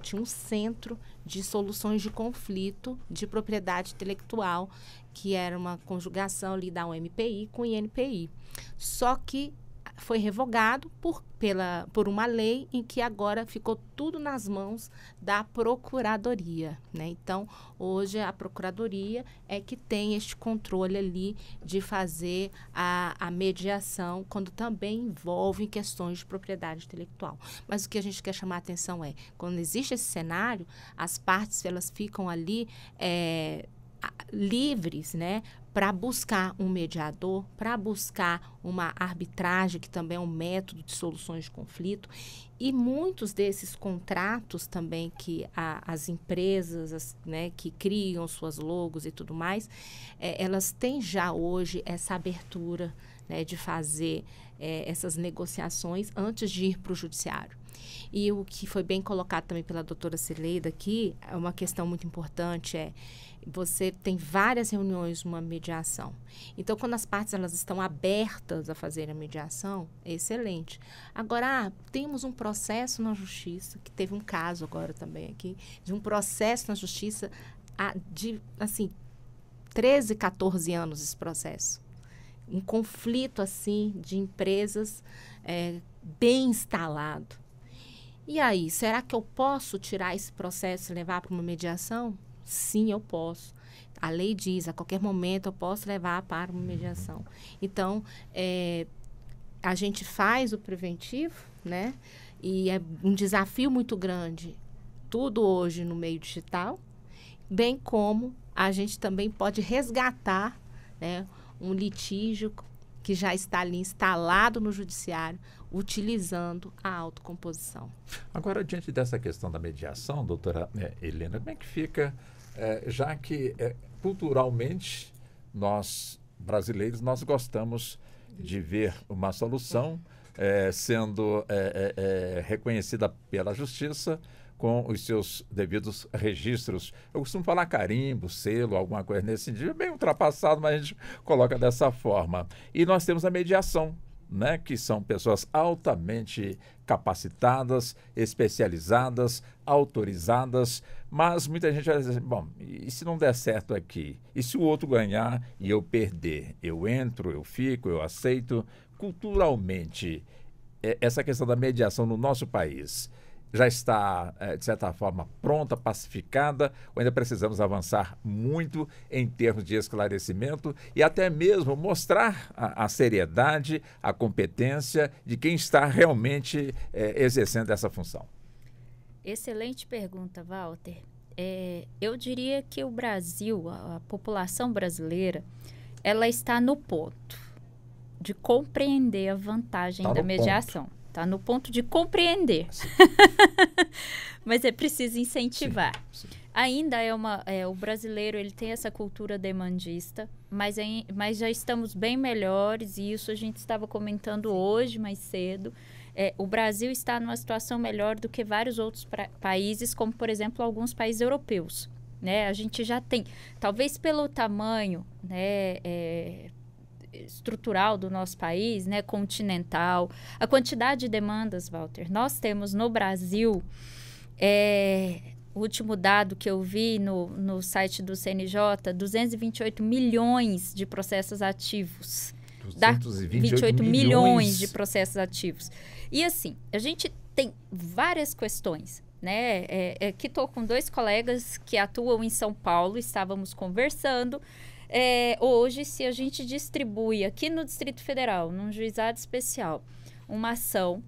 tinha um centro de soluções de conflito de propriedade intelectual, que era uma conjugação ali da OMPI com o INPI. Só que foi revogado por uma lei em que agora ficou tudo nas mãos da Procuradoria, né? Então, hoje a Procuradoria é que tem este controle ali de fazer a mediação, quando também envolve questões de propriedade intelectual. Mas o que a gente quer chamar a atenção é, quando existe esse cenário, as partes elas ficam ali livres, né, para buscar um mediador, para buscar uma arbitragem, que também é um método de soluções de conflito. E muitos desses contratos também que as empresas, né, que criam suas logos e tudo mais, elas têm já hoje essa abertura, né, de fazer essas negociações antes de ir para o judiciário. E o que foi bem colocado também pela doutora Cileida aqui, é uma questão muito importante, você tem várias reuniões numa mediação. Então, quando as partes elas estão abertas a fazer a mediação, é excelente. Agora, temos um processo na justiça, que teve um caso agora também aqui, de um processo na justiça de, assim, 13, 14 anos esse processo. Um conflito, assim, de empresas bem instalado. E aí, será que eu posso tirar esse processo e levar para uma mediação? Sim, eu posso. A lei diz, a qualquer momento eu posso levar para uma mediação. Então, a gente faz o preventivo, né? E é um desafio muito grande, tudo hoje no meio digital, bem como a gente também pode resgatar, né, um litígio que já está ali instalado no judiciário, utilizando a autocomposição. Agora, diante dessa questão da mediação, doutora Helena, como é que fica, já que culturalmente nós, brasileiros, nós gostamos de ver uma solução sendo reconhecida pela Justiça com os seus devidos registros. Eu costumo falar carimbo, selo, alguma coisa nesse sentido, bem ultrapassado, mas a gente coloca dessa forma. E nós temos a mediação, né, que são pessoas altamente capacitadas, especializadas, autorizadas, mas muita gente vai dizer, bom, e se não der certo aqui? E se o outro ganhar e eu perder? Eu entro, eu fico, eu aceito? Culturalmente, essa questão da mediação no nosso país já está, de certa forma, pronta, pacificada, ou ainda precisamos avançar muito em termos de esclarecimento e até mesmo mostrar a seriedade, a competência de quem está realmente exercendo essa função? Excelente pergunta, Walter. Eu diria que o Brasil, a população brasileira, ela está no ponto de compreender a vantagem da mediação. Está no ponto de compreender. Mas é preciso incentivar. Sim. Ainda o brasileiro ele tem essa cultura demandista, mas já estamos bem melhores, e isso a gente estava comentando hoje mais cedo. O Brasil está numa situação melhor do que vários outros países, como, por exemplo, alguns países europeus. Né? A gente já tem, talvez pelo tamanho, né, estrutural do nosso país, né, continental, a quantidade de demandas, Walter. Nós temos no Brasil, o último dado que eu vi no site do CNJ, 228 milhões de processos ativos. 228 milhões de processos ativos. E assim, a gente tem várias questões, né? Que estou com 2 colegas que atuam em São Paulo, estávamos conversando. Hoje, se a gente distribui aqui no Distrito Federal, num juizado especial, uma ação,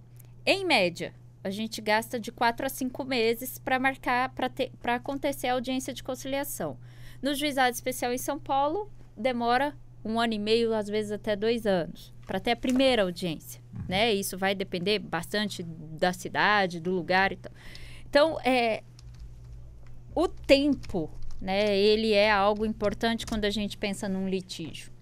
em média, a gente gasta de 4 a 5 meses para marcar, para acontecer a audiência de conciliação. No juizado especial em São Paulo, demora 1 ano e meio, às vezes até 2 anos, para ter a primeira audiência. Né? Isso vai depender bastante da cidade, do lugar e tal. Então, o tempo, né, ele é algo importante quando a gente pensa num litígio.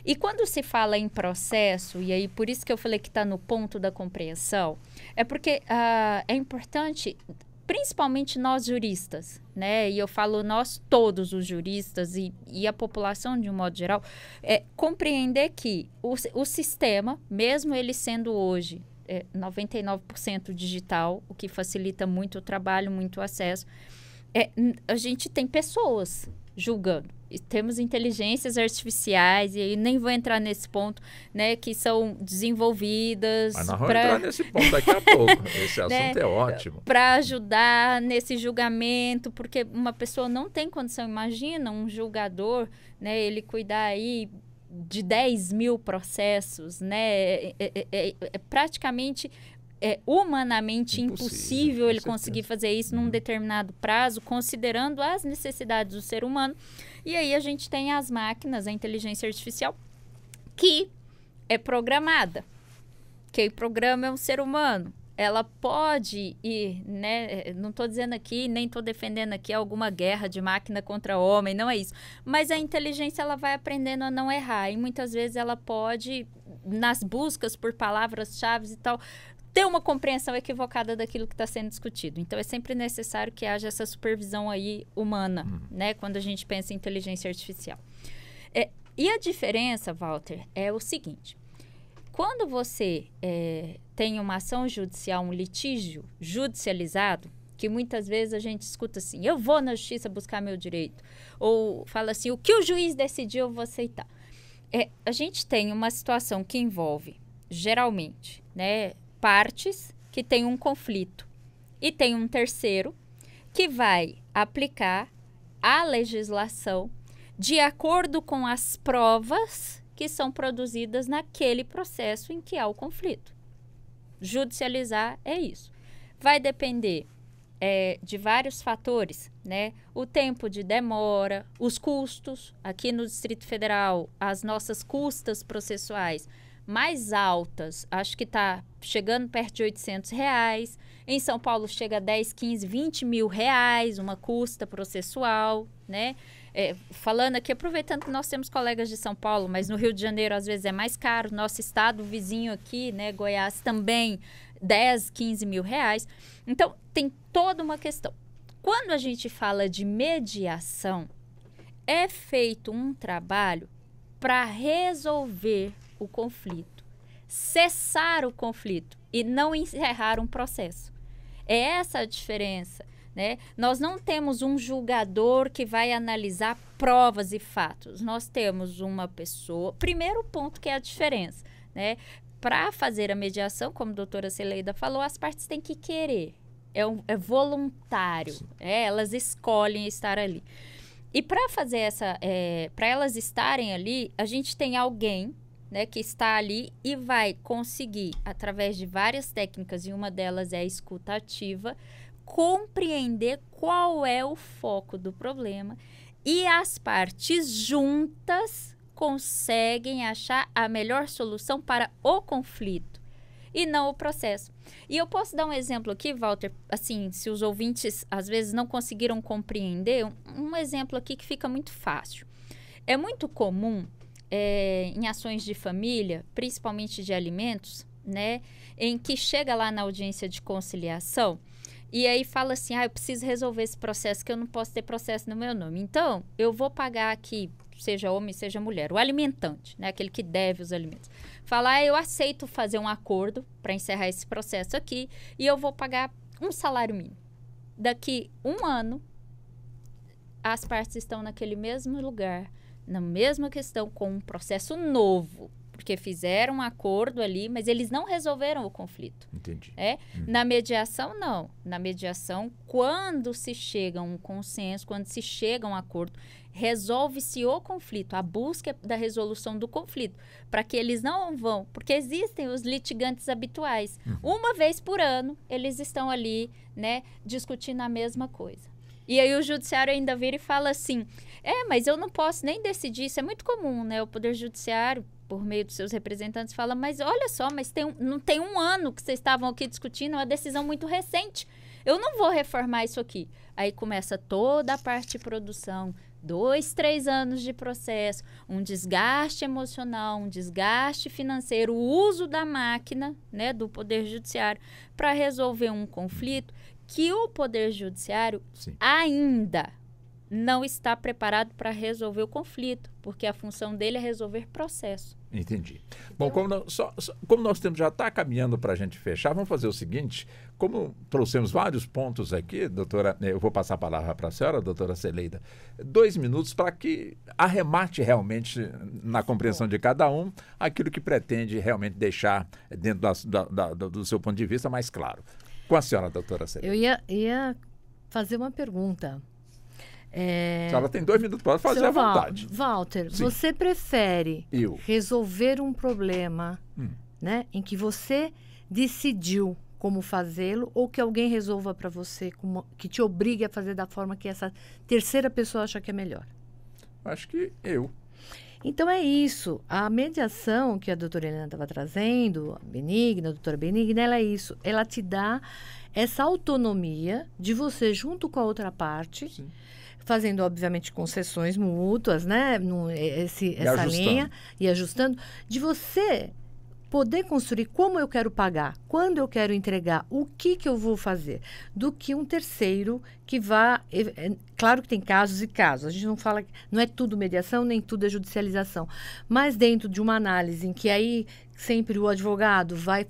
E quando se fala em processo, e aí por isso que eu falei que está no ponto da compreensão, é porque é importante, principalmente nós juristas, né, e eu falo nós todos os juristas e a população de um modo geral, compreender que o sistema, mesmo ele sendo hoje 99% digital, o que facilita muito o trabalho, muito o acesso, a gente tem pessoas julgando. E temos inteligências artificiais, e aí nem vou entrar nesse ponto, né, que são desenvolvidas. Mas nós vamos entrar nesse ponto daqui a pouco. Esse assunto é ótimo. Para ajudar nesse julgamento, porque uma pessoa não tem condição. Imagina um julgador, né, ele cuidar aí de 10 mil processos, né? Praticamente humanamente impossível ele conseguir fazer isso num determinado prazo, considerando as necessidades do ser humano. E aí a gente tem as máquinas, a inteligência artificial, que é programada. Quem programa é um ser humano. Ela pode ir, né? Não estou dizendo aqui, nem estou defendendo aqui alguma guerra de máquina contra homem, não é isso. Mas a inteligência, ela vai aprendendo a não errar. E muitas vezes ela pode, nas buscas por palavras-chave e tal, ter uma compreensão equivocada daquilo que está sendo discutido. Então, é sempre necessário que haja essa supervisão aí humana, né? Quando a gente pensa em inteligência artificial. E a diferença, Walter, é o seguinte. Quando você tem uma ação judicial, um litígio judicializado, que muitas vezes a gente escuta assim, eu vou na justiça buscar meu direito. Ou fala assim, o que o juiz decidiu, eu vou aceitar. A gente tem uma situação que envolve, geralmente, né, partes que têm um conflito e tem um terceiro que vai aplicar a legislação de acordo com as provas que são produzidas naquele processo em que há o conflito. Judicializar é isso. Vai depender de vários fatores, né? O tempo de demora, os custos. Aqui no Distrito Federal, as nossas custas processuais mais altas, acho que está chegando perto de R$800. Em São Paulo chega a 10, 15, 20 mil reais, uma custa processual, né? falando aqui, aproveitando que nós temos colegas de São Paulo, mas no Rio de Janeiro às vezes é mais caro, nosso estado vizinho aqui, né, Goiás também, 10, 15 mil reais. Então, tem toda uma questão. Quando a gente fala de mediação, é feito um trabalho para resolver o conflito, cessar o conflito e não encerrar um processo. É essa a diferença, né? Nós não temos um julgador que vai analisar provas e fatos. Nós temos uma pessoa... Primeiro ponto que é a diferença, né? Para fazer a mediação, como a doutora Celeida falou, as partes têm que querer. É voluntário. Elas escolhem estar ali. E para fazer para elas estarem ali, a gente tem alguém, né, que está ali e vai conseguir, através de várias técnicas, e uma delas é a escuta ativa, compreender qual é o foco do problema, e as partes juntas conseguem achar a melhor solução para o conflito e não o processo. E eu posso dar um exemplo aqui, Walter, assim, se os ouvintes às vezes não conseguiram compreender, um exemplo aqui que fica muito fácil. É muito comum em ações de família, principalmente de alimentos, né, em que chega lá na audiência de conciliação e aí fala assim, eu preciso resolver esse processo, que eu não posso ter processo no meu nome. Então, eu vou pagar aqui, seja homem, seja mulher, o alimentante, né, aquele que deve os alimentos. Fala, eu aceito fazer um acordo para encerrar esse processo aqui e eu vou pagar um salário mínimo. Daqui 1 ano, as partes estão naquele mesmo lugar, na mesma questão, com um processo novo, porque fizeram um acordo ali, mas eles não resolveram o conflito. Entendi. Na mediação, não. Na mediação, quando se chega a um consenso, quando se chega a um acordo, resolve-se o conflito, a busca da resolução do conflito, para que eles não vão, porque existem os litigantes habituais. Uma vez por ano, eles estão ali, né, discutindo a mesma coisa. E aí o judiciário ainda vira e fala assim, mas eu não posso nem decidir, isso é muito comum, né? O Poder Judiciário, por meio dos seus representantes, fala, mas olha só, mas não tem 1 ano que vocês estavam aqui discutindo, é uma decisão muito recente. Eu não vou reformar isso aqui. Aí começa toda a parte de produção, 2, 3 anos de processo, um desgaste emocional, um desgaste financeiro, o uso da máquina, né, do Poder Judiciário para resolver um conflito que o Poder Judiciário ainda não está preparado para resolver o conflito, porque a função dele é resolver processo. Entendi. Bom, como nós temos, já está caminhando para a gente fechar, vamos fazer o seguinte, como trouxemos vários pontos aqui, doutora, eu vou passar a palavra para a senhora, doutora Celeida, 2 minutos para que arremate realmente na compreensão de cada um aquilo que pretende realmente deixar dentro do seu ponto de vista mais claro. Com a senhora, doutora Celeida. Eu ia fazer uma pergunta. A senhora tem 2 minutos para fazer à vontade. Walter, você prefere resolver um problema, né, em que você decidiu como fazê-lo, ou que alguém resolva para você, que te obrigue a fazer da forma que essa terceira pessoa acha que é melhor? Acho que eu. Então é isso. A mediação que a doutora Helena estava trazendo, a doutora Benigna, ela é isso. Ela te dá essa autonomia de você, junto com a outra parte, fazendo, obviamente, concessões mútuas, né? Essa linha, e ajustando, de você poder construir como eu quero pagar, quando eu quero entregar, o que eu vou fazer, do que um terceiro que vá... Claro que tem casos e casos, a gente não fala... Não é tudo mediação, nem tudo é judicialização, mas dentro de uma análise em que aí sempre o advogado vai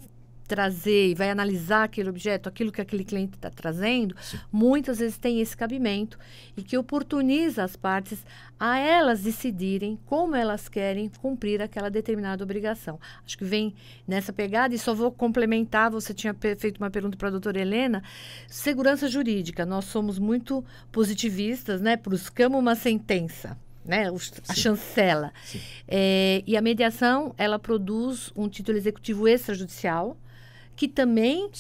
trazer e vai analisar aquele objeto, aquilo que aquele cliente está trazendo, muitas vezes tem esse cabimento e que oportuniza as partes a elas decidirem como elas querem cumprir aquela determinada obrigação. Acho que vem nessa pegada e só vou complementar, você tinha feito uma pergunta para a doutora Helena, segurança jurídica, nós somos muito positivistas, né? Buscamos uma sentença, né? A chancela. E a mediação, ela produz um título executivo extrajudicial, que também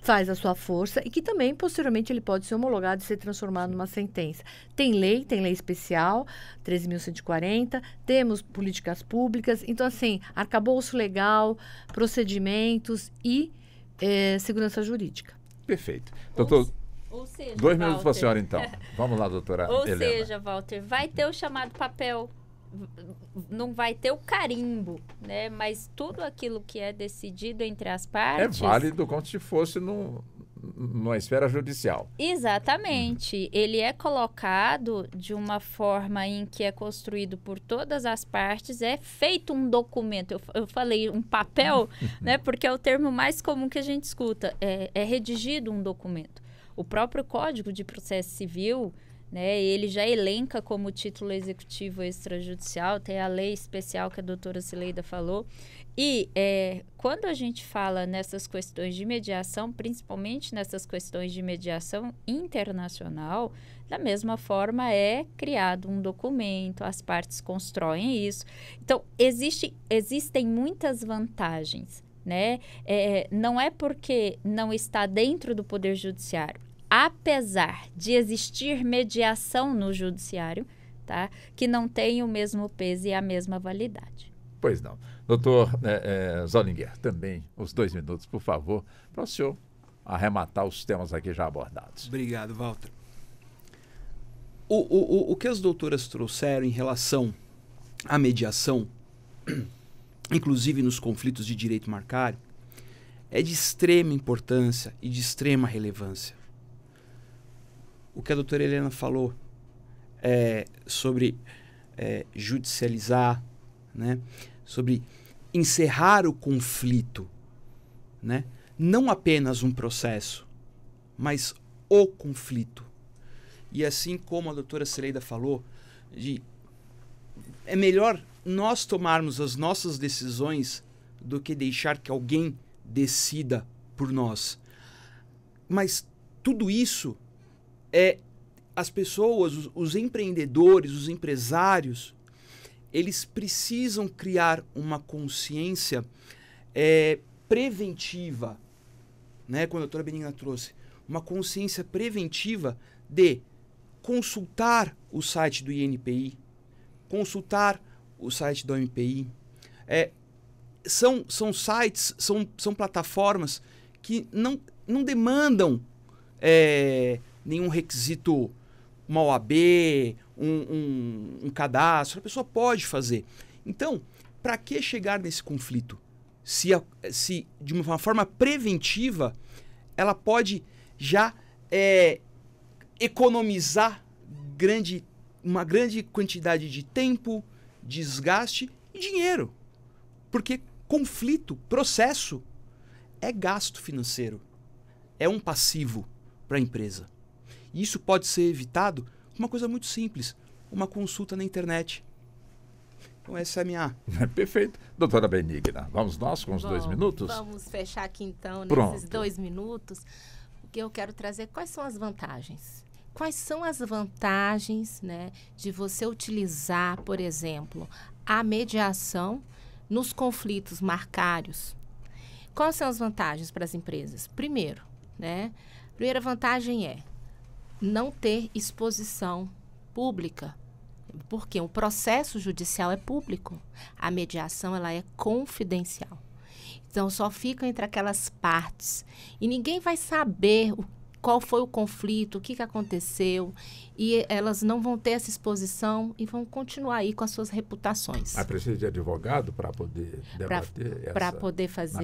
faz a sua força e que também, posteriormente, ele pode ser homologado e ser transformado numa sentença. Tem lei especial, 13.140, temos políticas públicas, então, assim, arcabouço legal, procedimentos e segurança jurídica. Perfeito. Doutor... Ou seja, 2 minutos para a Walter, senhora, então. Vamos lá, doutora Ou Helena. seja, Walter, vai ter o chamado papel, não vai ter o carimbo, né? Mas tudo aquilo que é decidido entre as É partes... válido como se fosse numa esfera judicial. Exatamente. Ele é colocado de uma forma em que é construído por todas as partes, é feito um documento. Eu falei um papel, né? Porque é o termo mais comum que a gente escuta. É redigido um documento. O próprio Código de Processo Civil, né, ele já elenca como título executivo extrajudicial, tem a lei especial que a doutora Cileida falou. E quando a gente fala nessas questões de mediação, principalmente nessas questões de mediação internacional, da mesma forma é criado um documento, as partes constroem isso. Então, existem muitas vantagens, né? Não é porque não está dentro do Poder Judiciário, apesar de existir mediação no Judiciário, tá? Que não tem o mesmo peso e a mesma validade. Pois não. Doutor Zollinger, também os 2 minutos, por favor, para o senhor arrematar os temas aqui já abordados. Obrigado, Walter. O que as doutoras trouxeram em relação à mediação, inclusive nos conflitos de direito marcário, é de extrema importância e de extrema relevância. O que a doutora Helena falou sobre judicializar, né? Sobre encerrar o conflito, né? Não apenas um processo, mas o conflito. E assim como a doutora Cileida falou, é melhor nós tomarmos as nossas decisões do que deixar que alguém decida por nós. Mas tudo isso as pessoas, os empreendedores, os empresários, eles precisam criar uma consciência preventiva, né? Como a doutora Benigna trouxe, uma consciência preventiva de consultar o site do INPI, consultar o site do OMPI. São sites, são plataformas que não demandam nenhum requisito, uma OAB, um cadastro, a pessoa pode fazer. Então, para que chegar nesse conflito? Se de uma forma preventiva, ela pode já economizar uma grande quantidade de tempo, desgaste e dinheiro. Porque conflito, processo, é gasto financeiro, é um passivo para a empresa. E isso pode ser evitado com uma coisa muito simples, uma consulta na internet. Então essa é a minha... Perfeito. Doutora Benigna, vamos nós com os 2 minutos? Vamos fechar aqui então, Pronto. nesses 2 minutos, porque eu quero trazer quais são as vantagens. Quais são as vantagens, né, de você utilizar, por exemplo, a mediação nos conflitos marcários? Quais são as vantagens para as empresas? Primeiro, né, a primeira vantagem é não ter exposição pública, porque o processo judicial é público, a mediação ela é confidencial. Então, só fica entre aquelas partes e ninguém vai saber qual foi o conflito, o que aconteceu, e elas não vão ter essa exposição e vão continuar aí com as suas reputações. Mas precisa de advogado para poder debater para poder fazer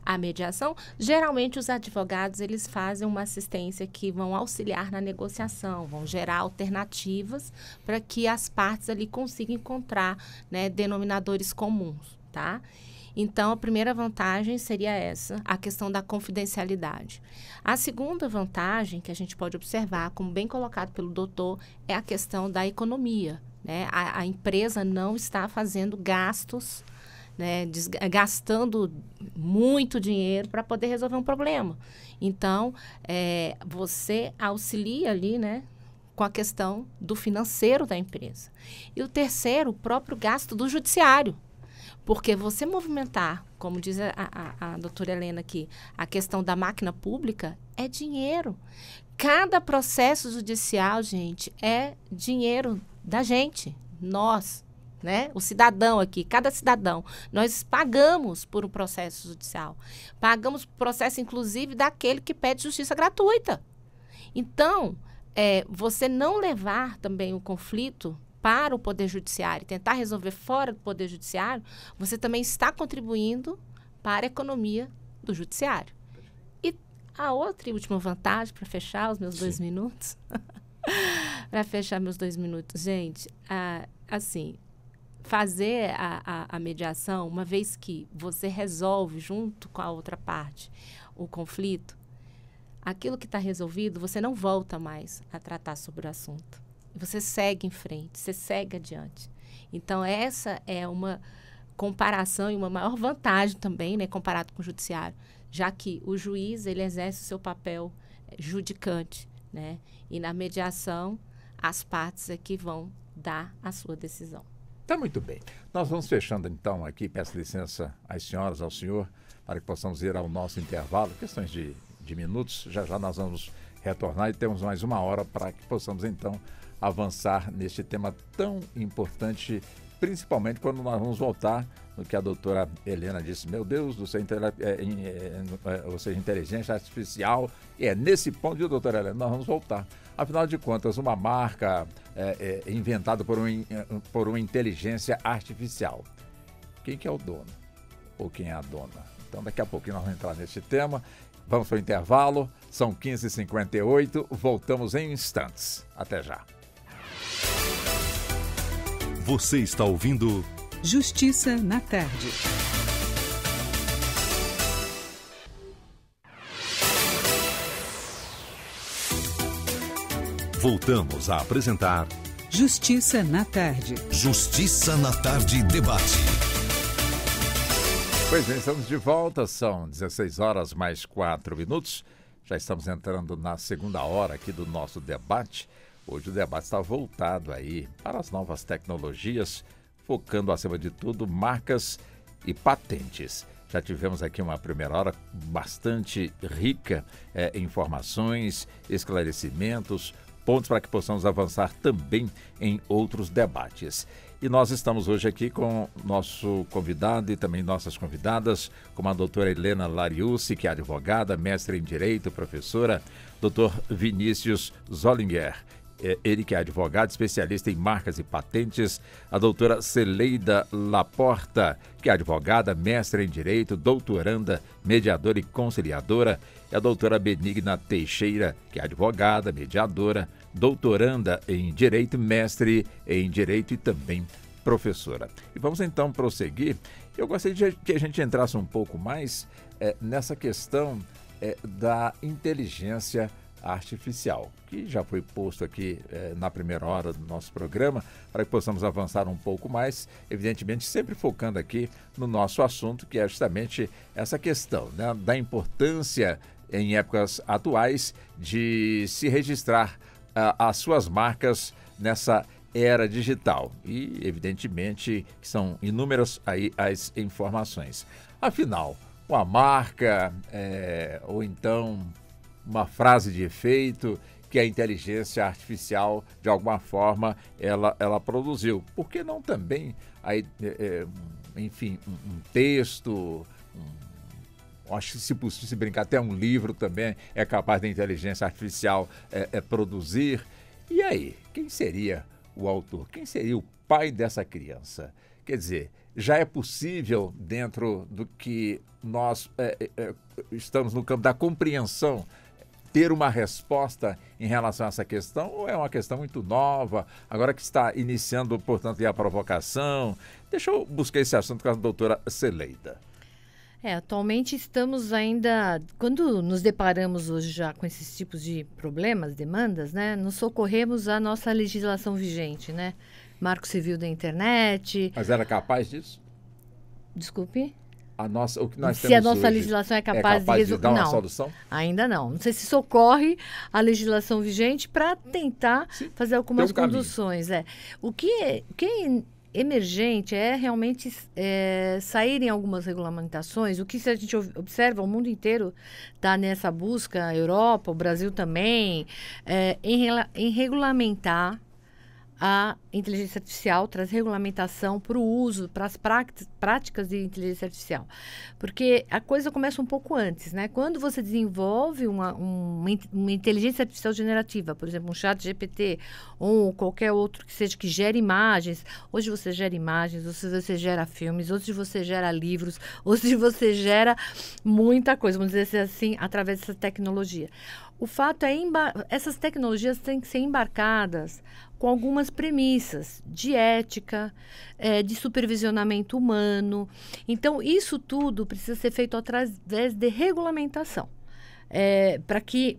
a mediação? Geralmente os advogados eles fazem uma assistência que vão auxiliar na negociação, vão gerar alternativas para que as partes ali consigam encontrar, né, denominadores comuns, tá? Então, a primeira vantagem seria essa, a questão da confidencialidade. A segunda vantagem que a gente pode observar, como bem colocado pelo doutor, é a questão da economia, né? A empresa não está fazendo gastos, né, gastando muito dinheiro para poder resolver um problema. Então, você auxilia ali, né, com a questão do financeiro da empresa. E o terceiro, o próprio gasto do judiciário. Porque você movimentar, como diz a doutora Helena aqui, a questão da máquina pública é dinheiro. Cada processo judicial, gente, é dinheiro da gente, nós, né? O cidadão aqui, cada cidadão. Nós pagamos por um processo judicial. Pagamos por processo, inclusive, daquele que pede justiça gratuita. Então, você não levar também o conflito para o Poder Judiciário, tentar resolver fora do Poder Judiciário, você também está contribuindo para a economia do Judiciário. E a outra e última vantagem, para fechar os meus 2 minutos, para fechar meus 2 minutos, gente, assim, fazer a mediação, uma vez que você resolve junto com a outra parte o conflito, aquilo que está resolvido, você não volta mais a tratar sobre o assunto. Você segue em frente, você segue adiante. Então, essa é uma comparação e uma maior vantagem também, né, comparado com o judiciário, já que o juiz, ele exerce o seu papel judicante, né? E na mediação, as partes é que vão dar a sua decisão. Tá muito bem. Nós vamos fechando então aqui, peço licença às senhoras, ao senhor, para que possamos ir ao nosso intervalo, questões de minutos, já nós vamos retornar e temos mais 1 hora para que possamos então avançar neste tema tão importante, principalmente quando nós vamos voltar no que a doutora Helena disse, meu Deus do céu, ou seja, inteligência artificial, e é nesse ponto, viu, doutora Helena, nós vamos voltar. Afinal de contas, uma marca inventada por uma inteligência artificial, quem que é o dono? Ou quem é a dona? Então, daqui a pouquinho nós vamos entrar nesse tema. Vamos para o intervalo, são 15h58, voltamos em instantes. Até já. Você está ouvindo Justiça na Tarde. Voltamos a apresentar Justiça na Tarde. Justiça na Tarde Debate. Pois bem, estamos de volta, são 16 horas mais 4 minutos. Já estamos entrando na segunda hora aqui do nosso debate. Hoje o debate está voltado aí para as novas tecnologias, focando acima de tudo marcas e patentes. Já tivemos aqui uma primeira hora bastante rica em informações, esclarecimentos, pontos para que possamos avançar também em outros debates. E nós estamos hoje aqui com nosso convidado e também nossas convidadas, como a doutora Helena Lariucci, que é advogada, mestre em Direito, professora, doutor Vinícius Zollinger, ele que é advogado, especialista em marcas e patentes, a doutora Celeida Laporta, que é advogada, mestre em Direito, doutoranda, mediadora e conciliadora, e a doutora Benigna Teixeira, que é advogada, mediadora, doutoranda em Direito, mestre em Direito e também professora. E vamos então prosseguir. Eu gostaria que a gente entrasse um pouco mais nessa questão da inteligência artificial, que já foi posto aqui na primeira hora do nosso programa, para que possamos avançar um pouco mais, evidentemente sempre focando aqui no nosso assunto, que é justamente essa questão, né, da importância em épocas atuais de se registrar as suas marcas nessa era digital. E, evidentemente, que são inúmeras aí as informações. Afinal, uma marca ou então uma frase de efeito que a inteligência artificial, de alguma forma, ela produziu. Por que não também, aí, enfim, um texto, acho que se brincar, até um livro também é capaz da inteligência artificial produzir. E aí, quem seria o autor? Quem seria o pai dessa criança? Quer dizer, já é possível, dentro do que nós estamos no campo da compreensão, ter uma resposta em relação a essa questão, ou é uma questão muito nova, agora que está iniciando, portanto, a provocação? Deixa eu buscar esse assunto com a doutora Celeida. Atualmente estamos ainda, quando nos deparamos hoje já com esses tipos de problemas, demandas, né, nos socorremos à nossa legislação vigente, né? Marco Civil da Internet. Mas era capaz disso? Desculpe? O que nós se temos a nossa hoje legislação é capaz de dar uma solução? Ainda não. Não sei se socorre a legislação vigente para tentar fazer algumas conduções. O que é emergente é realmente saírem algumas regulamentações. O que a gente observa, o mundo inteiro está nessa busca, a Europa, o Brasil também, em regulamentar a inteligência artificial, traz regulamentação para o uso, para as práticas de inteligência artificial. Porque a coisa começa um pouco antes, né? Quando você desenvolve uma inteligência artificial generativa, por exemplo, um chat GPT ou qualquer outro que seja que gere imagens. Hoje você gera imagens, hoje você gera filmes, hoje você gera livros, hoje você gera muita coisa, vamos dizer assim, através dessa tecnologia. O fato é essas tecnologias têm que ser embarcadas com algumas premissas de ética, de supervisionamento humano. Então, isso tudo precisa ser feito através de regulamentação.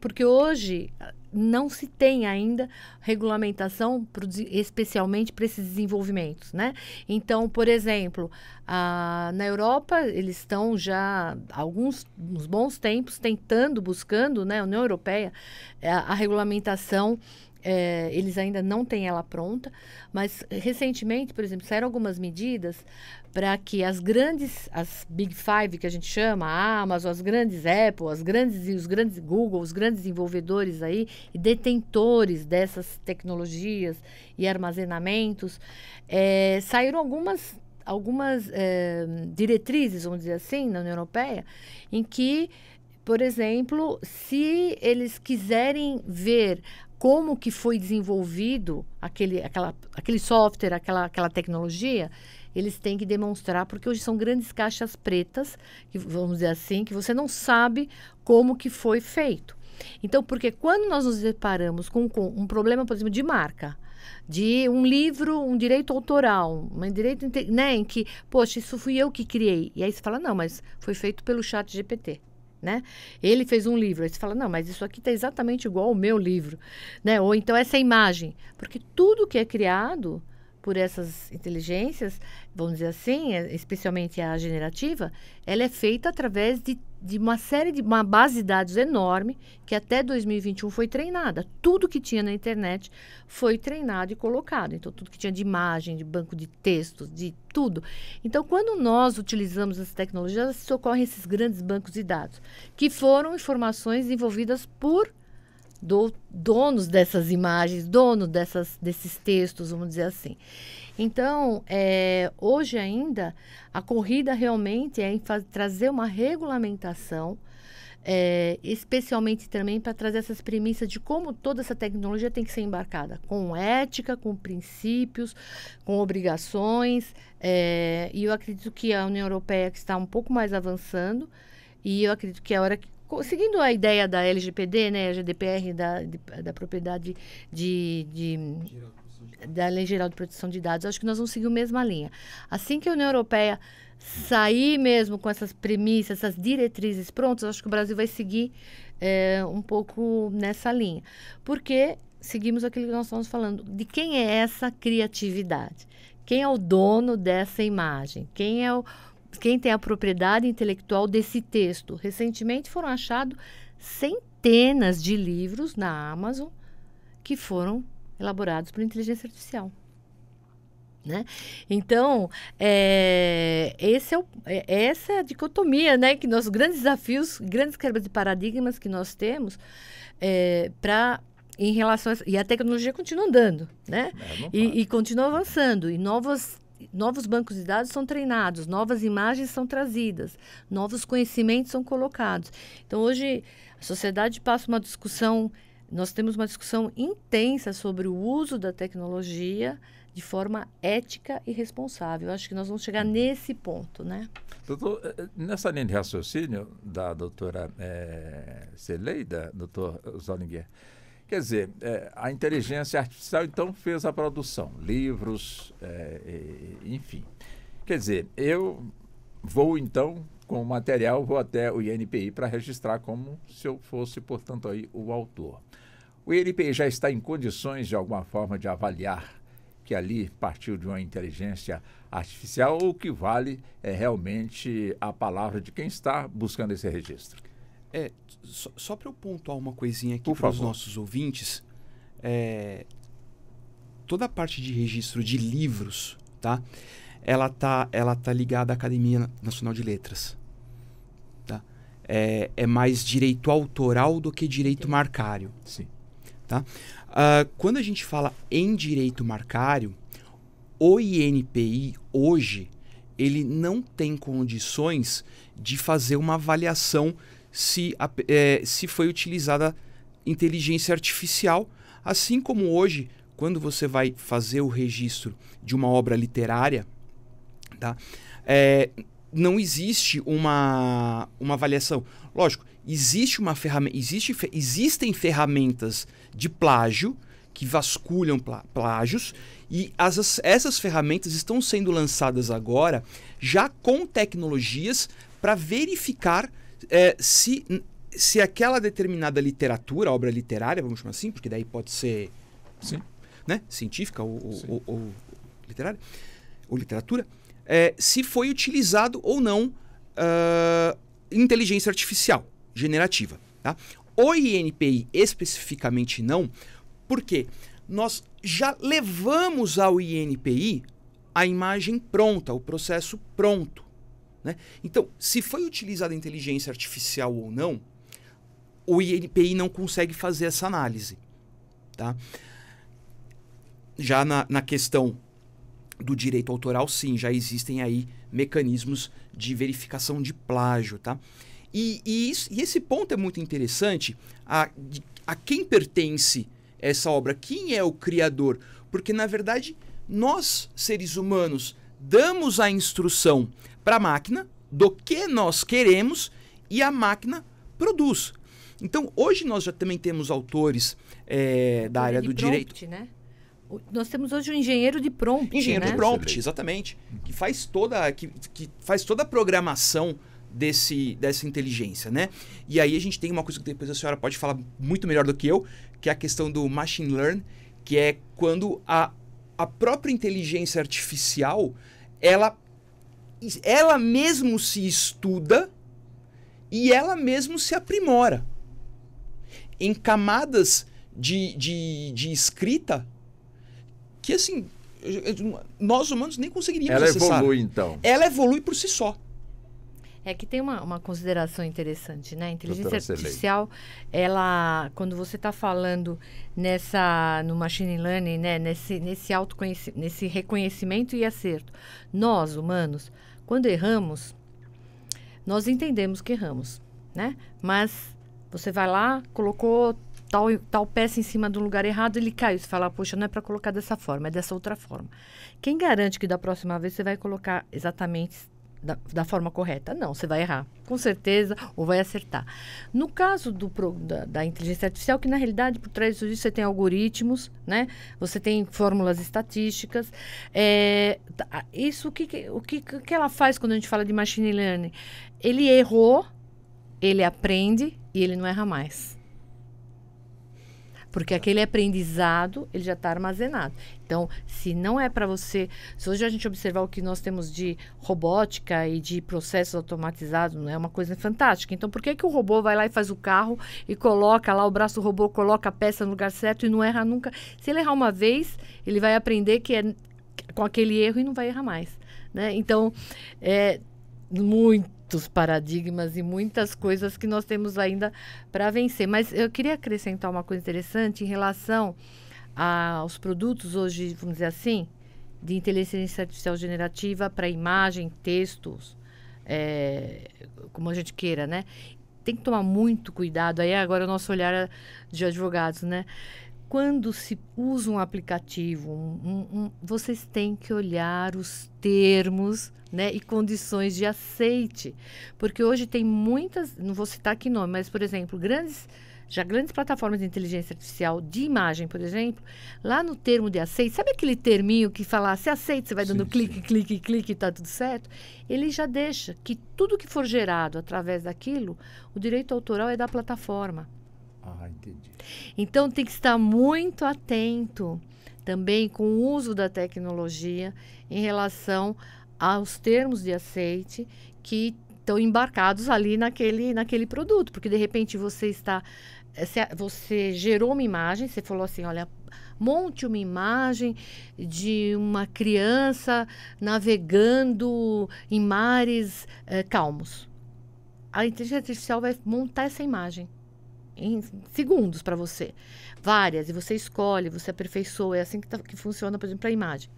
Porque hoje não se tem ainda regulamentação especialmente para esses desenvolvimentos, né? Então, por exemplo, na Europa, eles estão já há uns bons tempos buscando, né, a União Europeia, a regulamentação. Eles ainda não têm ela pronta, mas recentemente, por exemplo, saíram algumas medidas para que as Big Five, que a gente chama, a Amazon, as grandes Apple, os grandes Google, os grandes desenvolvedores aí e detentores dessas tecnologias e armazenamentos, saíram algumas diretrizes, vamos dizer assim, na União Europeia, em que, por exemplo, se eles quiserem ver como que foi desenvolvido aquele software, aquela tecnologia, eles têm que demonstrar, porque hoje são grandes caixas pretas, vamos dizer assim, que você não sabe como que foi feito. Então, porque quando nós nos deparamos com um problema, por exemplo, de marca, de um livro, um direito autoral, um direito, né, em que, poxa, isso fui eu que criei. E aí você fala, não, mas foi feito pelo chat GPT. Né? Ele fez um livro, aí você fala, não, mas isso aqui está exatamente igual ao meu livro, né? Ou então essa imagem, porque tudo que é criado por essas inteligências, vamos dizer assim, especialmente a generativa, ela é feita através de uma base de dados enorme, que até 2021 foi treinada. Tudo que tinha na internet foi treinado e colocado. Então, tudo que tinha de imagem, de banco de textos, de tudo. Então, quando nós utilizamos essas tecnologias, socorrem esses grandes bancos de dados, que foram informações desenvolvidas por donos dessas imagens, donos desses textos, vamos dizer assim. Então, hoje ainda, a corrida realmente é em trazer uma regulamentação, especialmente também para trazer essas premissas de como toda essa tecnologia tem que ser embarcada, com ética, com princípios, com obrigações, e eu acredito que a União Europeia que está um pouco mais avançando, e eu acredito que a hora que seguindo a ideia da LGPD, né, a GDPR, da propriedade da Lei Geral de Proteção de Dados, acho que nós vamos seguir a mesma linha. Assim que a União Europeia sair mesmo com essas premissas, essas diretrizes prontas, acho que o Brasil vai seguir um pouco nessa linha. Porque seguimos aquilo que nós estamos falando, de quem é essa criatividade? Quem é o dono dessa imagem? Quem tem a propriedade intelectual desse texto? Recentemente foram achados centenas de livros na Amazon que foram elaborados por inteligência artificial. Né? Então, essa é a dicotomia, né? Que nossos grandes desafios, grandes quebras de paradigmas que nós temos em relação e a tecnologia continua andando, né? E continua avançando, e novos bancos de dados são treinados, novas imagens são trazidas, novos conhecimentos são colocados. Então, hoje, a sociedade passa uma discussão, nós temos uma discussão intensa sobre o uso da tecnologia de forma ética e responsável. Eu acho que nós vamos chegar nesse ponto, né? Doutor, nessa linha de raciocínio da doutora Celeida, doutor Zollinger, quer dizer, a inteligência artificial, então, fez a produção, livros, enfim. Quer dizer, eu vou, então, com o material, vou até o INPI para registrar como se eu fosse, portanto, aí o autor. O INPI já está em condições, de alguma forma, de avaliar que ali partiu de uma inteligência artificial ou que vale realmente a palavra de quem está buscando esse registro? Só para eu pontuar uma coisinha aqui para os nossos ouvintes, toda a parte de registro de livros, tá? Ela tá ligada à Academia Nacional de Letras. Tá? É mais direito autoral do que direito marcário. Sim. Tá? Quando a gente fala em direito marcário, o INPI hoje ele não tem condições de fazer uma avaliação se foi utilizada inteligência artificial, assim como hoje, quando você vai fazer o registro de uma obra literária, tá? Não existe uma avaliação. Lógico, existe uma ferramenta, existem ferramentas de plágio que vasculham plágios, e essas ferramentas estão sendo lançadas agora já com tecnologias para verificar se aquela determinada literatura, obra literária, vamos chamar assim, porque daí pode ser né, científica ou literária, ou literatura, se foi utilizado ou não inteligência artificial generativa. Tá? O INPI especificamente não, porque nós já levamos ao INPI a imagem pronta, o processo pronto. Né? Então, se foi utilizada inteligência artificial ou não, o INPI não consegue fazer essa análise. Tá? Já na questão do direito autoral, sim, já existem aí mecanismos de verificação de plágio. Tá? E esse ponto é muito interessante, a quem pertence essa obra, quem é o criador? Porque, na verdade, nós, seres humanos, damos a instrução para a máquina do que nós queremos e a máquina produz. Então, hoje nós já também temos autores da área do direito. Né? Nós temos hoje um engenheiro de prompt. Engenheiro né? de prompt, exatamente. Que faz toda a programação dessa inteligência, né? E aí a gente tem uma coisa que depois a senhora pode falar muito melhor do que eu, que é a questão do machine learning, que é quando a própria inteligência artificial, ela mesmo se estuda e ela mesmo se aprimora em camadas de escrita que, assim, nós humanos nem conseguiríamos acessar. Ela evolui, então. Ela evolui por si só. É que tem uma consideração interessante, né? A inteligência Doutora artificial, ela, quando você está falando no machine learning, né? nesse reconhecimento e acerto, nós, humanos, quando erramos, nós entendemos que erramos, né? Mas você vai lá, colocou tal peça em cima de um lugar errado, ele caiu. Você fala, poxa, não é para colocar dessa forma, é dessa outra forma. Quem garante que da próxima vez você vai colocar exatamente da forma correta? Não, você vai errar, com certeza, ou vai acertar. No caso da inteligência artificial, que na realidade, por trás disso, você tem algoritmos, né? Você tem fórmulas estatísticas. Isso, o que ela faz quando a gente fala de machine learning? Ele errou, ele aprende e ele não erra mais. Porque aquele aprendizado, ele já está armazenado. Então, se não é para você... Se hoje a gente observar o que nós temos de robótica e de processos automatizados, não é uma coisa fantástica. Então, por que o robô vai lá e faz o carro e coloca lá, o braço do robô coloca a peça no lugar certo e não erra nunca? Se ele errar uma vez, ele vai aprender que é com aquele erro e não vai errar mais. Né? Então, muitos paradigmas e muitas coisas que nós temos ainda para vencer. Mas eu queria acrescentar uma coisa interessante em relação aos produtos hoje, vamos dizer assim, de inteligência artificial generativa para imagem, textos, como a gente queira, né? Tem que tomar muito cuidado. Aí agora o nosso olhar de advogados, né? Quando se usa um aplicativo, vocês têm que olhar os termos, né, e condições de aceite. Porque hoje tem muitas, não vou citar aqui nome, mas, por exemplo, grandes plataformas de inteligência artificial de imagem, por exemplo, lá no termo de aceite, sabe aquele terminho que fala, se aceita, você vai dando clique e tá tudo certo? Ele já deixa que tudo que for gerado através daquilo, o direito autoral é da plataforma. Ah, entendi. Então, tem que estar muito atento também com o uso da tecnologia em relação aos termos de aceite que estão embarcados ali naquele produto. Porque, de repente, você gerou uma imagem, você falou assim, olha, monte uma imagem de uma criança navegando em mares calmos. A inteligência artificial vai montar essa imagem. em segundos para você. Várias, e você escolhe, você aperfeiçoa. É assim que funciona, por exemplo, a imagem.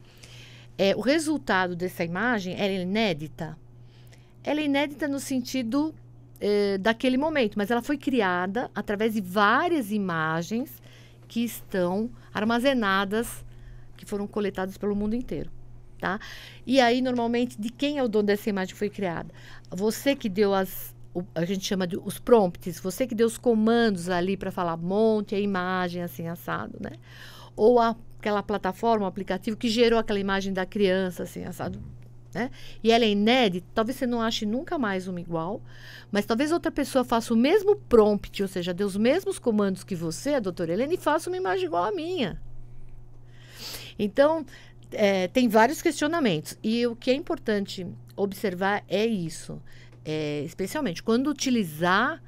O resultado dessa imagem, ela é inédita? Ela é inédita no sentido daquele momento, mas ela foi criada através de várias imagens que estão armazenadas, que foram coletadas pelo mundo inteiro. Tá? E aí, normalmente, de quem é o dono dessa imagem que foi criada? Você que deu a gente chama de os prompts, você que deu os comandos ali para falar, monte a imagem assim, assado, né? Ou aquela plataforma, o aplicativo que gerou aquela imagem da criança, assim, assado, né? E ela é inédita, talvez você não ache nunca mais uma igual, mas talvez outra pessoa faça o mesmo prompt, ou seja, dê os mesmos comandos que você, a doutora Helena, e faça uma imagem igual à minha. Então, tem vários questionamentos. E o que é importante observar é isso. Especialmente quando utilizar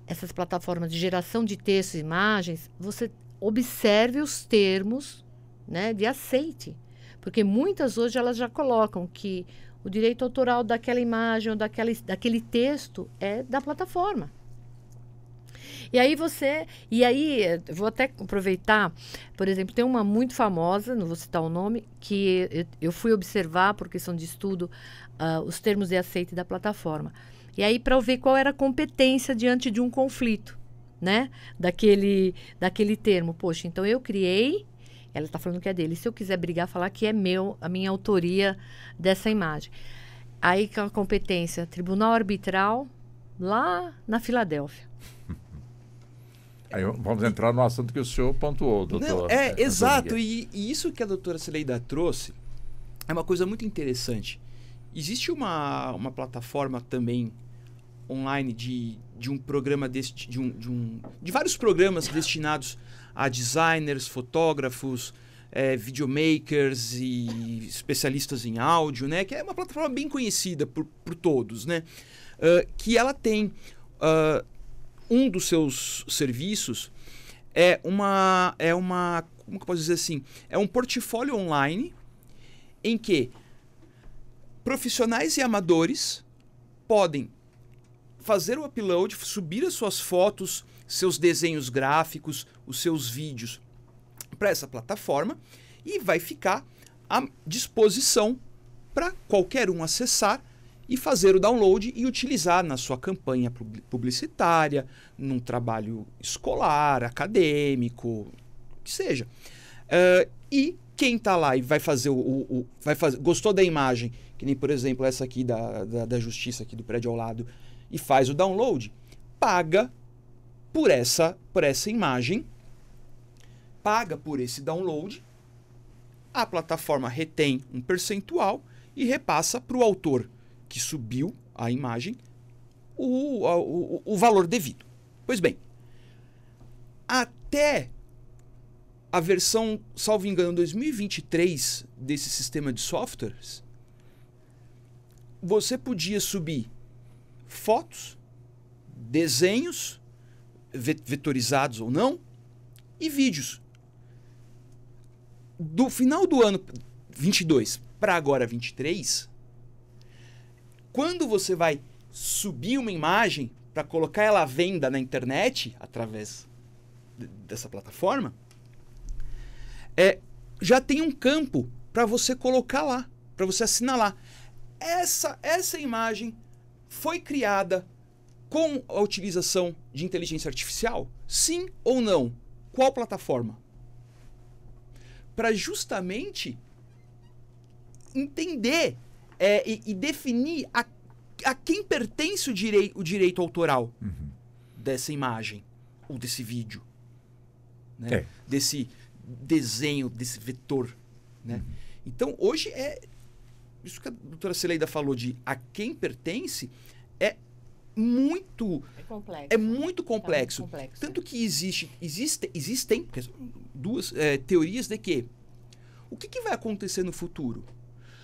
essas plataformas de geração de textos e imagens, você observe os termos, né, de aceite. Porque muitas hoje elas já colocam que o direito autoral daquela imagem ou daquele texto é da plataforma. E aí vou até aproveitar, por exemplo, tem uma muito famosa, não vou citar o nome, que eu fui observar, por questão de estudo, os termos de aceite da plataforma. E aí, para eu ver qual era a competência diante de um conflito, né? Daquele termo. Poxa, então eu criei, ela está falando que é dele. Se eu quiser brigar, falar que é a minha autoria dessa imagem. Aí, com a competência, Tribunal Arbitral, lá na Filadélfia. Aí vamos entrar no assunto que o senhor pontuou, doutor. Não, exato. E isso que a doutora Cileida trouxe é uma coisa muito interessante. Existe uma plataforma também online de um programa de vários programas destinados a designers, fotógrafos, videomakers e especialistas em áudio, né? Que é uma plataforma bem conhecida por todos, né? Que ela tem um dos seus serviços como que eu posso dizer assim, é um portfólio online em que profissionais e amadores podem fazer o upload, subir as suas fotos, seus desenhos gráficos, os seus vídeos para essa plataforma e vai ficar à disposição para qualquer um acessar e fazer o download e utilizar na sua campanha publicitária, num trabalho escolar, acadêmico, que seja. E quem está lá e vai fazer gostou da imagem, que nem, por exemplo, essa aqui da Justiça aqui do prédio ao lado, e faz o download, paga por essa imagem, paga por esse download, a plataforma retém um percentual e repassa para o autor que subiu a imagem o valor devido. Pois bem, até a versão, salvo engano, 2023 desse sistema de softwares, você podia subir fotos, desenhos, vetorizados ou não, e vídeos. Do final do ano 22 para agora 23, quando você vai subir uma imagem para colocar ela à venda na internet, através dessa plataforma, já tem um campo para você colocar lá, para você assinalar. Essa imagem foi criada com a utilização de inteligência artificial? Sim ou não? Qual plataforma? Para justamente entender e definir a quem pertence o direito autoral dessa imagem ou desse vídeo, né? Desse desenho, desse vetor, né? Então, hoje isso que a doutora Cileida falou de a quem pertence é muito complexo. Tanto que existem duas teorias de que o que vai acontecer no futuro?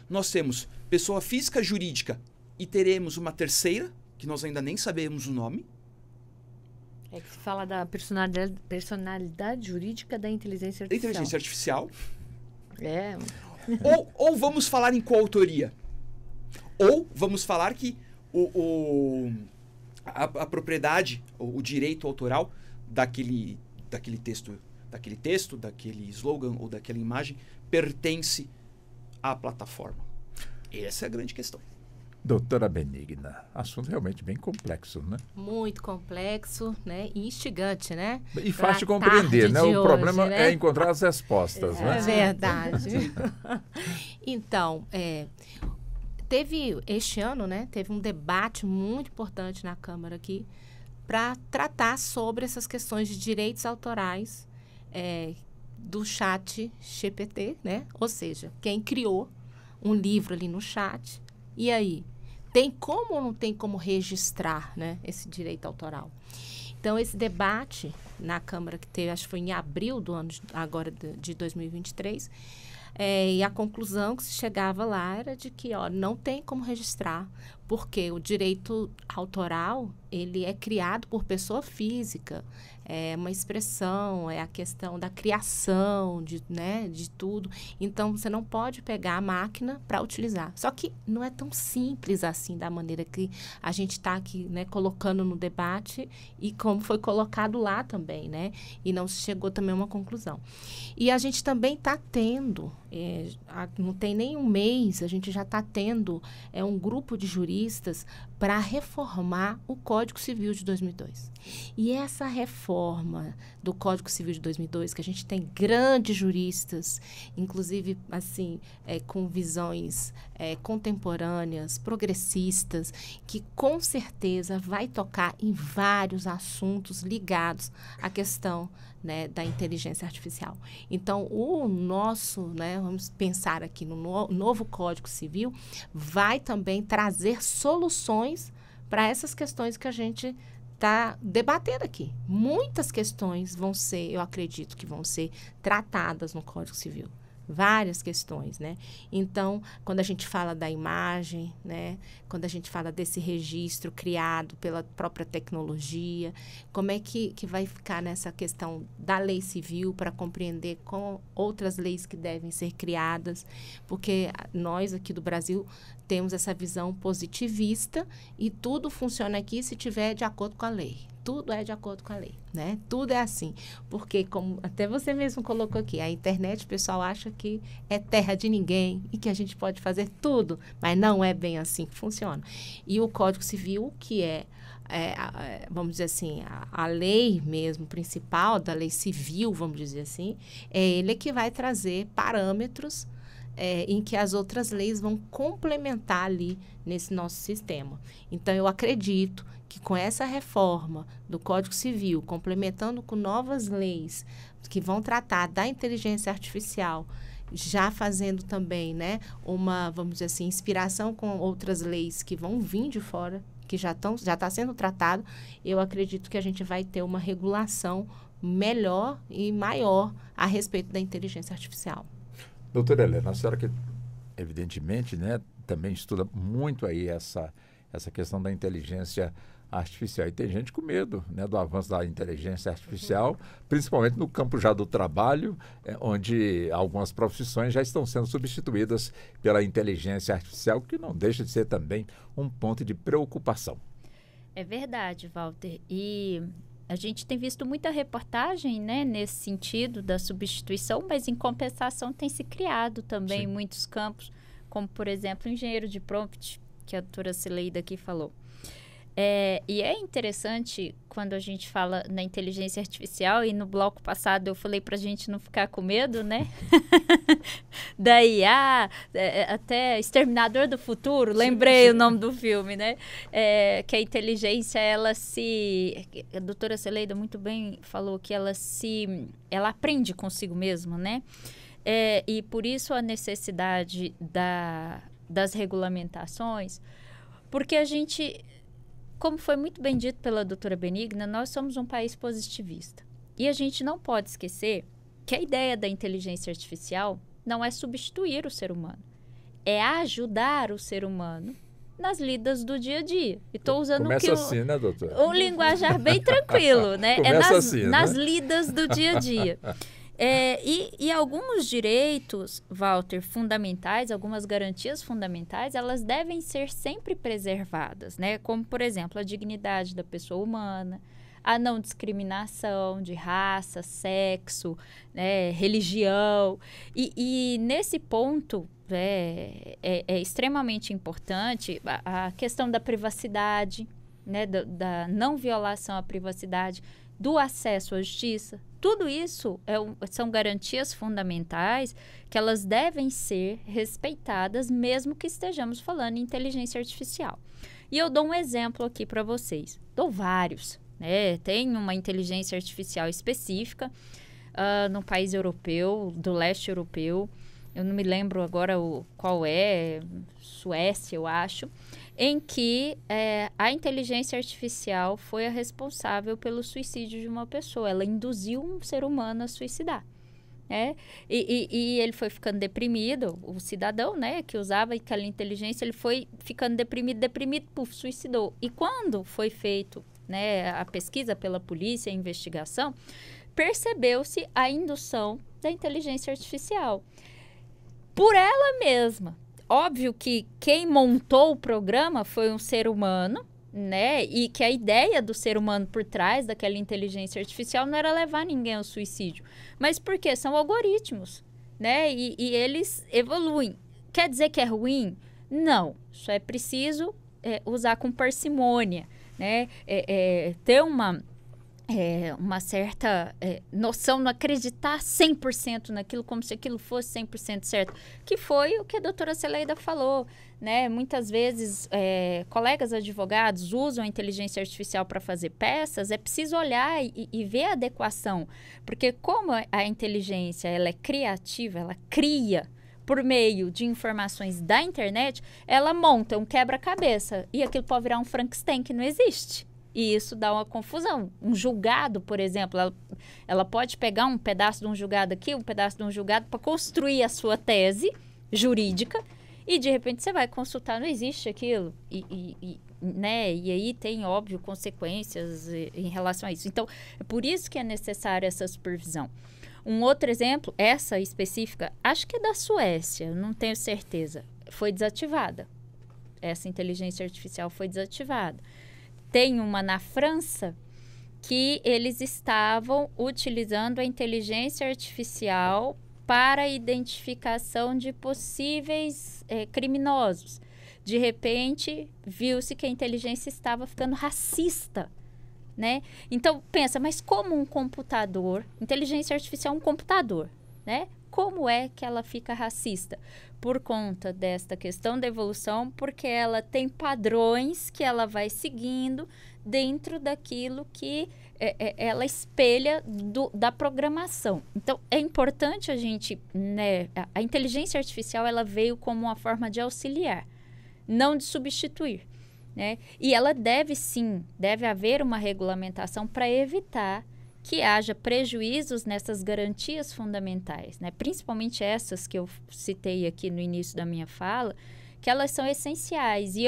Nós temos pessoa física jurídica e teremos uma terceira, que nós ainda nem sabemos o nome. É que se fala da personalidade jurídica da inteligência artificial. Inteligência artificial. É. Ou vamos falar em coautoria. Ou vamos falar que a propriedade, o direito autoral daquele texto, daquele slogan ou daquela imagem pertence à plataforma. Essa é a grande questão. Doutora Benigna, assunto realmente bem complexo, né? Muito complexo, né? E instigante, né? E fácil de Pra compreender, tarde né? de O hoje, problema né? é encontrar as respostas, É né? verdade. Então, teve este ano, né? Teve um debate muito importante na Câmara aqui para tratar sobre essas questões de direitos autorais do chat GPT, né? Ou seja, quem criou um livro ali no chat, e aí, tem como ou não tem como registrar, né, esse direito autoral? Então, esse debate na Câmara que teve, acho que foi em abril do ano agora de 2023, e a conclusão que se chegava lá era de que não tem como registrar, porque o direito autoral ele é criado por pessoa física, é uma expressão, é a questão da criação de tudo. Então, você não pode pegar a máquina para utilizar. Só que não é tão simples assim, da maneira que a gente está aqui, né, colocando no debate e como foi colocado lá também, né? E não se chegou também a uma conclusão. E a gente também está tendo, não tem nem um mês, a gente já está tendo um grupo de juristas para reformar o Código Civil de 2002. E essa reforma do Código Civil de 2002, que a gente tem grandes juristas, inclusive assim, com visões contemporâneas, progressistas, que com certeza vai tocar em vários assuntos ligados à questão, né, da inteligência artificial. Então, o nosso, né, vamos pensar aqui no novo Código Civil, vai também trazer soluções para essas questões que a gente está debatendo aqui. Muitas questões vão ser, eu acredito que vão ser tratadas no Código Civil. Várias questões, né? Então, quando a gente fala da imagem, né? Quando a gente fala desse registro criado pela própria tecnologia, como é que vai ficar nessa questão da lei civil para compreender com outras leis que devem ser criadas? Porque nós aqui do Brasil temos essa visão positivista e tudo funciona aqui se tiver de acordo com a lei. Tudo é de acordo com a lei, né? Tudo é assim. Porque, como até você mesmo colocou aqui, a internet, o pessoal acha que é terra de ninguém e que a gente pode fazer tudo, mas não é bem assim que funciona. E o Código Civil, que vamos dizer assim, a lei mesmo principal, da lei civil, vamos dizer assim, é ele que vai trazer parâmetros em que as outras leis vão complementar ali nesse nosso sistema. Então, eu acredito que com essa reforma do Código Civil, complementando com novas leis que vão tratar da inteligência artificial, já fazendo também, né, vamos dizer assim, inspiração com outras leis que vão vir de fora, que já está sendo tratado, eu acredito que a gente vai ter uma regulação melhor e maior a respeito da inteligência artificial. Doutora Helena, a senhora que, evidentemente, né, também estuda muito aí essa questão da inteligência artificial. E tem gente com medo, né, do avanço da inteligência artificial, principalmente no campo já do trabalho, onde algumas profissões já estão sendo substituídas pela inteligência artificial, que não deixa de ser também um ponto de preocupação. É verdade, Walter. E a gente tem visto muita reportagem, né, nesse sentido da substituição, mas em compensação tem se criado também em muitos campos, como, por exemplo, o engenheiro de prompt, que a doutora Cileida aqui falou. E é interessante quando a gente fala na inteligência artificial, e no bloco passado eu falei para a gente não ficar com medo, né? Daí, até Exterminador do Futuro, lembrei o nome do filme, né? Que a inteligência, a doutora Cileida muito bem falou que ela aprende consigo mesma, né? E por isso a necessidade das regulamentações, porque a gente, como foi muito bem dito pela doutora Benigna, nós somos um país positivista. E a gente não pode esquecer que a ideia da inteligência artificial não é substituir o ser humano, é ajudar o ser humano nas lidas do dia a dia. E estou usando assim, né, doutora? um linguajar bem tranquilo, né? Começa assim, nas né? lidas do dia a dia. E alguns direitos, Walter, fundamentais, algumas garantias fundamentais, elas devem ser sempre preservadas, né? Como, por exemplo, a dignidade da pessoa humana, a não discriminação de raça, sexo, né, religião. E nesse ponto é extremamente importante a questão da privacidade, né, da não violação à privacidade, do acesso à justiça. Tudo isso são garantias fundamentais que elas devem ser respeitadas, mesmo que estejamos falando em inteligência artificial. E eu dou um exemplo aqui para vocês. Dou vários. Tem uma inteligência artificial específica num país europeu, do leste europeu. Eu não me lembro agora qual é, Suécia, eu acho, em que a inteligência artificial foi a responsável pelo suicídio de uma pessoa. Ela induziu um ser humano a suicidar. E ele foi ficando deprimido, o cidadão, né, que usava aquela inteligência, ele foi ficando deprimido, puf, suicidou. E quando foi feito, né, a pesquisa pela polícia, a investigação, percebeu-se a indução da inteligência artificial por ela mesma. Óbvio que quem montou o programa foi um ser humano, né? E que a ideia do ser humano por trás daquela inteligência artificial não era levar ninguém ao suicídio. Mas por quê? São algoritmos, né? E eles evoluem. Quer dizer que é ruim? Não. Só é preciso usar com parcimônia, né? Ter uma certa noção, não acreditar 100% naquilo, como se aquilo fosse 100% certo, que foi o que a doutora Celeida falou, né? Muitas vezes, colegas advogados usam a inteligência artificial para fazer peças, é preciso olhar e ver a adequação, porque como a inteligência ela é criativa, ela cria por meio de informações da internet, ela monta um quebra-cabeça e aquilo pode virar um Frankenstein que não existe. E isso dá uma confusão. Um julgado, por exemplo, ela pode pegar um pedaço de um julgado aqui, um pedaço de um julgado para construir a sua tese jurídica e, de repente, você vai consultar, não existe aquilo. Né? E aí tem, óbvio, consequências em relação a isso. Então, é por isso que é necessária essa supervisão. Um outro exemplo, essa específica, acho que é da Suécia, não tenho certeza, foi desativada. Essa inteligência artificial foi desativada. Tem uma na França que eles estavam utilizando a inteligência artificial para a identificação de possíveis criminosos. De repente, viu-se que a inteligência estava ficando racista, né? Então, pensa, mas como um computador, inteligência artificial é um computador, né? Como é que ela fica racista? Por conta desta questão da evolução, porque ela tem padrões que ela vai seguindo dentro daquilo que ela espelha da programação. Então, é importante a gente, né, a inteligência artificial ela veio como uma forma de auxiliar, não de substituir, né? E ela deve haver uma regulamentação para evitar que haja prejuízos nessas garantias fundamentais, né? Principalmente essas que eu citei aqui no início da minha fala, que elas são essenciais. E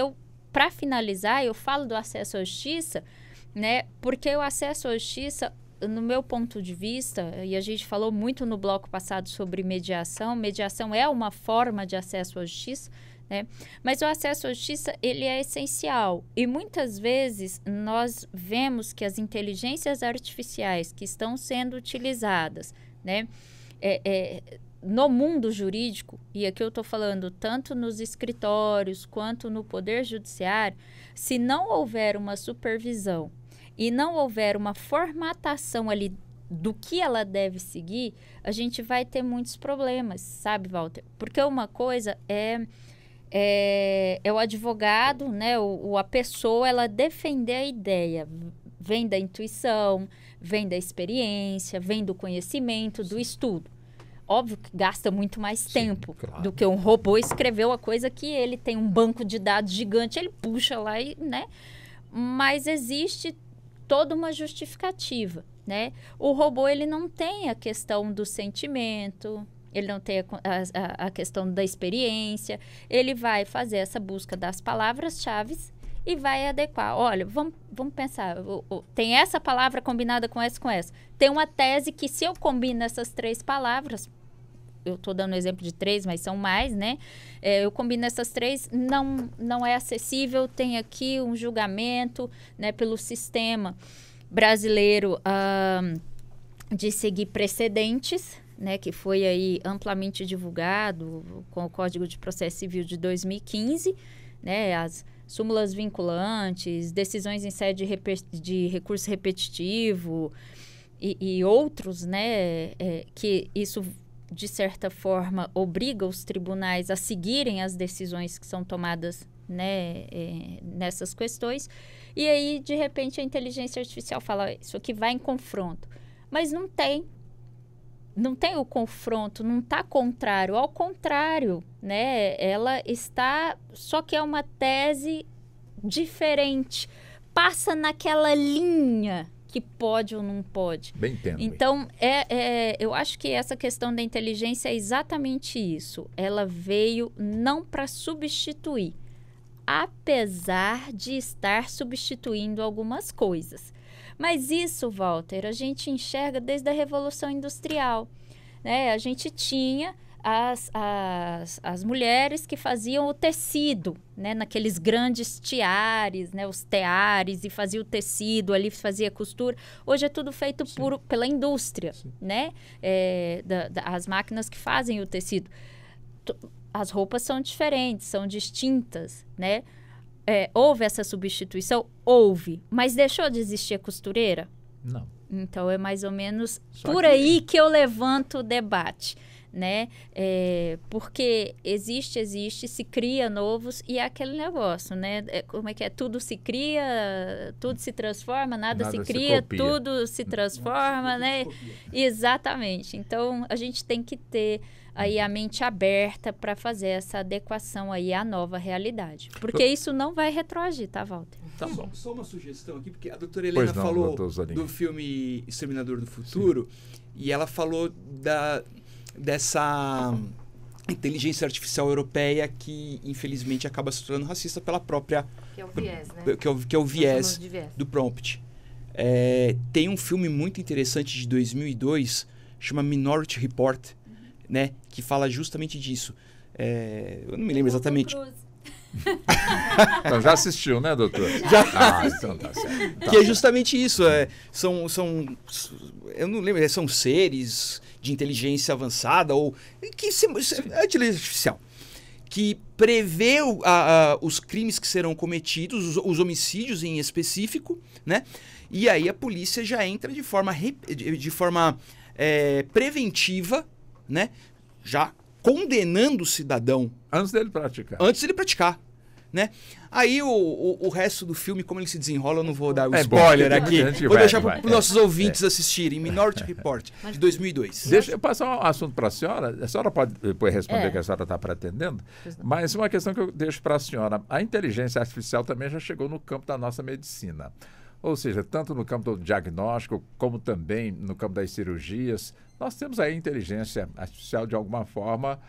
para finalizar, eu falo do acesso à justiça, né? Porque o acesso à justiça, no meu ponto de vista, e a gente falou muito no bloco passado sobre mediação é uma forma de acesso à justiça, né? Mas o acesso à justiça, ele é essencial. E muitas vezes nós vemos que as inteligências artificiais que estão sendo utilizadas, né, no mundo jurídico, e aqui eu estou falando tanto nos escritórios quanto no Poder Judiciário, se não houver uma supervisão e não houver uma formatação ali do que ela deve seguir, a gente vai ter muitos problemas, sabe, Walter? Porque uma coisa é o advogado, né, a pessoa, ela defender a ideia. Vem da intuição, vem da experiência, vem do conhecimento, do estudo. Óbvio que gasta muito mais tempo do que um robô escreveu a coisa que ele tem um banco de dados gigante, ele puxa lá, né? Mas existe toda uma justificativa, né? O robô, ele não tem a questão do sentimento, ele não tem a questão da experiência, ele vai fazer essa busca das palavras-chave e vai adequar. Olha, vamos pensar, tem essa palavra combinada com essa, Tem uma tese que se eu combino essas 3 palavras, eu estou dando exemplo de 3, mas são mais, né? Eu combino essas 3, não é acessível, tem aqui um julgamento, né, pelo sistema brasileiro de seguir precedentes, né, que foi aí amplamente divulgado com o Código de Processo Civil de 2015, né, as súmulas vinculantes, decisões em sede de recurso repetitivo e outros, né, que isso, de certa forma, obriga os tribunais a seguirem as decisões que são tomadas, né, nessas questões. E aí, de repente, a inteligência artificial fala, isso aqui vai em confronto. Mas não tem o confronto, não está contrário, ao contrário, né? Ela está, só que é uma tese diferente, passa naquela linha que pode ou não pode. Bem entendo. Então, eu acho que essa questão da inteligência é exatamente isso. Ela veio não para substituir, apesar de estar substituindo algumas coisas. Mas isso, Walter, a gente enxerga desde a Revolução Industrial, né? A gente tinha as mulheres que faziam o tecido, né? Naqueles grandes tiares, né? Os teares, e fazia o tecido, ali fazia costura. Hoje é tudo feito pela indústria, né? As máquinas que fazem o tecido. As roupas são diferentes, são distintas, né? Houve essa substituição? Houve. Mas deixou de existir a costureira? Não. Então, é mais ou menos por aí que eu levanto o debate, né? Porque existe, se cria novos, e é aquele negócio, né? Como é que é? Tudo se cria, tudo se transforma, nada se cria, tudo se transforma, né? Exatamente. Então, a gente tem que ter aí a mente aberta para fazer essa adequação aí à nova realidade. Porque isso não vai retroagir, tá, Walter? Tá bom. Só uma sugestão aqui, porque a doutora Helena falou do filme Exterminador do Futuro, e ela falou dessa inteligência artificial europeia que, infelizmente, acaba se tornando racista pela própria... Que é o viés, né? Que é o viés do prompt. Tem um filme muito interessante de 2002, chama Minority Report, né, que fala justamente disso. Eu não me lembro exatamente. Então, já assistiu, né, doutor? Já. Então tá certo. Que é justamente isso. Eu não lembro, são seres de inteligência avançada, ou que é inteligência artificial, que prevê os crimes que serão cometidos, os homicídios em específico, né? E aí a polícia já entra de forma preventiva, né? Já condenando o cidadão. Antes dele praticar. Né? Aí o resto do filme, como ele se desenrola, eu não vou dar o spoiler aqui. Vou deixar para os nossos ouvintes assistirem. Minority Report, de 2002. Deixa eu passar um assunto para a senhora pode depois responder que a senhora está pretendendo, mas uma questão que eu deixo para a senhora. A inteligência artificial também já chegou no campo da nossa medicina. Ou seja, tanto no campo do diagnóstico, como também no campo das cirurgias, nós temos aí a inteligência artificial, de alguma forma,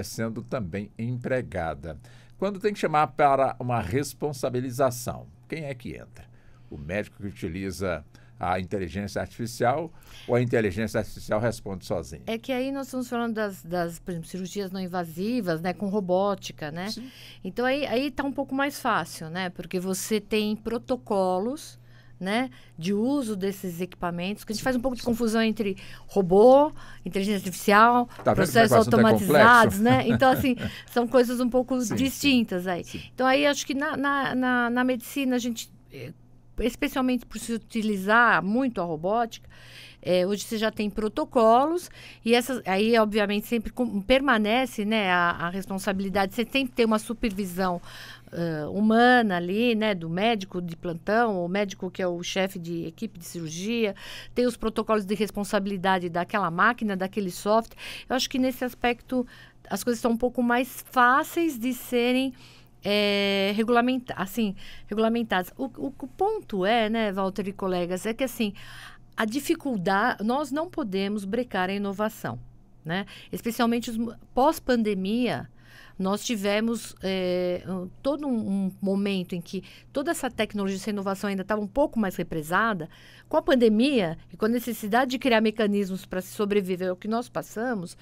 sendo também empregada. Quando tem que chamar para uma responsabilização, quem é que entra? O médico que utiliza a inteligência artificial, ou a inteligência artificial responde sozinha? É que aí nós estamos falando das por exemplo, cirurgias não invasivas, né, com robótica, né? Sim. Então aí está um pouco mais fácil, né? Porque você tem protocolos, né, de uso desses equipamentos, que a gente faz um pouco de confusão entre robô, inteligência artificial, processos automatizados, né? Então, assim, são coisas um pouco distintas aí. Sim. Então, aí acho que na medicina a gente, especialmente por se utilizar muito a robótica, hoje você já tem protocolos, e aí, obviamente, sempre permanece, né, a responsabilidade, você tem que ter uma supervisão humana ali, né, do médico de plantão, o médico que é o chefe de equipe de cirurgia, tem os protocolos de responsabilidade daquela máquina, daquele software. Eu acho que nesse aspecto as coisas estão um pouco mais fáceis de serem regulamentadas. O ponto né, Walter e colegas, é que assim, a dificuldade, nós não podemos brecar a inovação, né? Especialmente pós-pandemia. Nós tivemos todo um momento em que toda essa tecnologia, essa inovação ainda estava um pouco mais represada. Com a pandemia e com a necessidade de criar mecanismos para se sobreviver ao que nós passamos,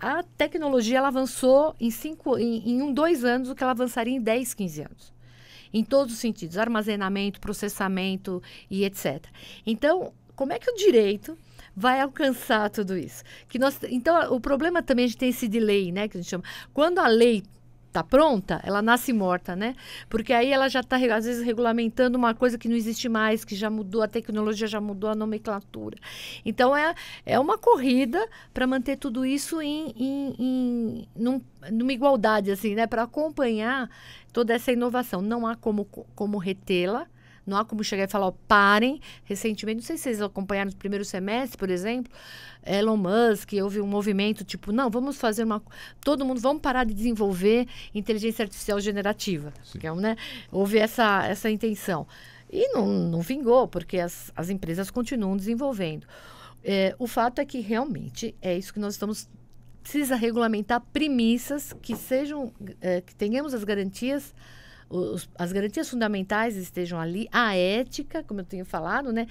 a tecnologia ela avançou em 2 anos o que ela avançaria em 10, 15 anos. Em todos os sentidos, armazenamento, processamento e etc. Então, como é que o direito vai alcançar tudo isso? Então, o problema também a gente tem esse delay, né, que a gente chama. Quando a lei está pronta, ela nasce morta, né? Porque aí ela já está, às vezes, regulamentando uma coisa que não existe mais, que já mudou, a tecnologia já mudou a nomenclatura. Então, é uma corrida para manter tudo isso numa igualdade, assim, né? Para acompanhar toda essa inovação. Não há como retê-la. Não há como chegar e falar, parem. Recentemente, não sei se vocês acompanharam no primeiro semestre, por exemplo, Elon Musk, houve um movimento tipo, não, vamos fazer todo mundo, vamos parar de desenvolver inteligência artificial generativa. Que é, né? Houve essa intenção. E não vingou, porque as empresas continuam desenvolvendo. O fato é que realmente é isso que nós precisa regulamentar premissas que que tenhamos as garantias. As garantias fundamentais estejam ali, a ética, como eu tenho falado, né?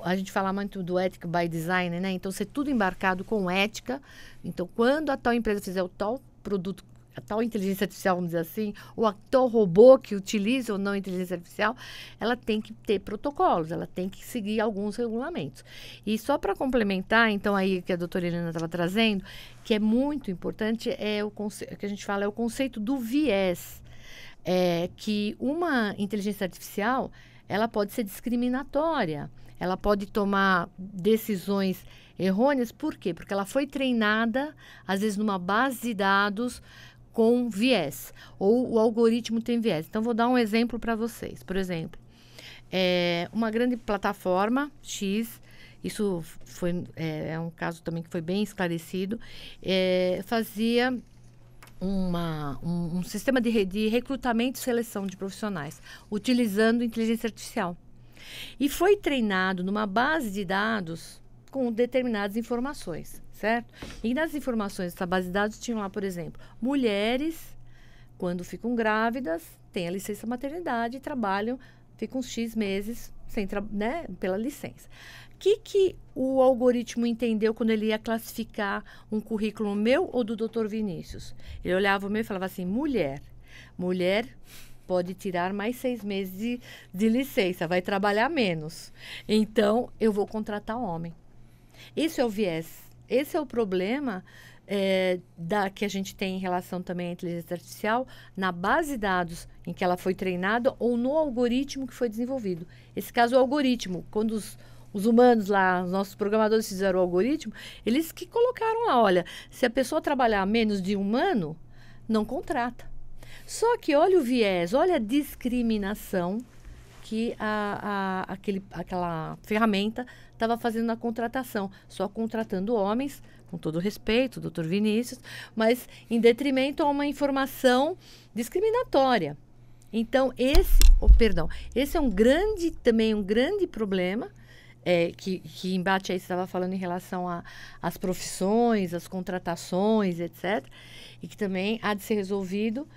A gente fala muito do ethic by design, né? Então, ser tudo embarcado com ética. Então, quando a tal empresa fizer o tal produto, a tal inteligência artificial, vamos dizer assim, ou a tal robô que utiliza ou não a inteligência artificial, ela tem que ter protocolos, ela tem que seguir alguns regulamentos. E só para complementar, então, aí que a doutora Helena estava trazendo, que é muito importante, que a gente fala, é o conceito do viés. Que uma inteligência artificial, ela pode ser discriminatória, ela pode tomar decisões errôneas. Por quê? Porque ela foi treinada, às vezes, numa base de dados com viés, ou o algoritmo tem viés. Então, vou dar um exemplo para vocês. Por exemplo, uma grande plataforma X, isso é um caso também que foi bem esclarecido, fazia um sistema de recrutamento e seleção de profissionais, utilizando inteligência artificial. E foi treinado numa base de dados com determinadas informações, certo? E nas informações dessa base de dados tinham lá, por exemplo, mulheres, quando ficam grávidas, têm a licença maternidade e trabalham, ficam X meses né, pela licença. O que o algoritmo entendeu quando ele ia classificar um currículo meu ou do Dr. Vinícius? Ele olhava o meu e falava assim, mulher pode tirar mais 6 meses de licença, vai trabalhar menos. Então, eu vou contratar homem. Esse é o viés. Esse é o problema que a gente tem em relação também à inteligência artificial na base de dados em que ela foi treinada ou no algoritmo que foi desenvolvido. Esse caso, o algoritmo, quando os humanos lá, os nossos programadores fizeram o algoritmo, eles que colocaram lá, olha, se a pessoa trabalhar menos de 1 ano, não contrata. Só que olha o viés, olha a discriminação que aquela ferramenta estava fazendo na contratação, só contratando homens, com todo respeito, doutor Vinícius, mas em detrimento a uma informação discriminatória. Então, esse é um grande problema, que embate aí, você estava falando em relação às profissões, às contratações, etc. E que também há de ser resolvido,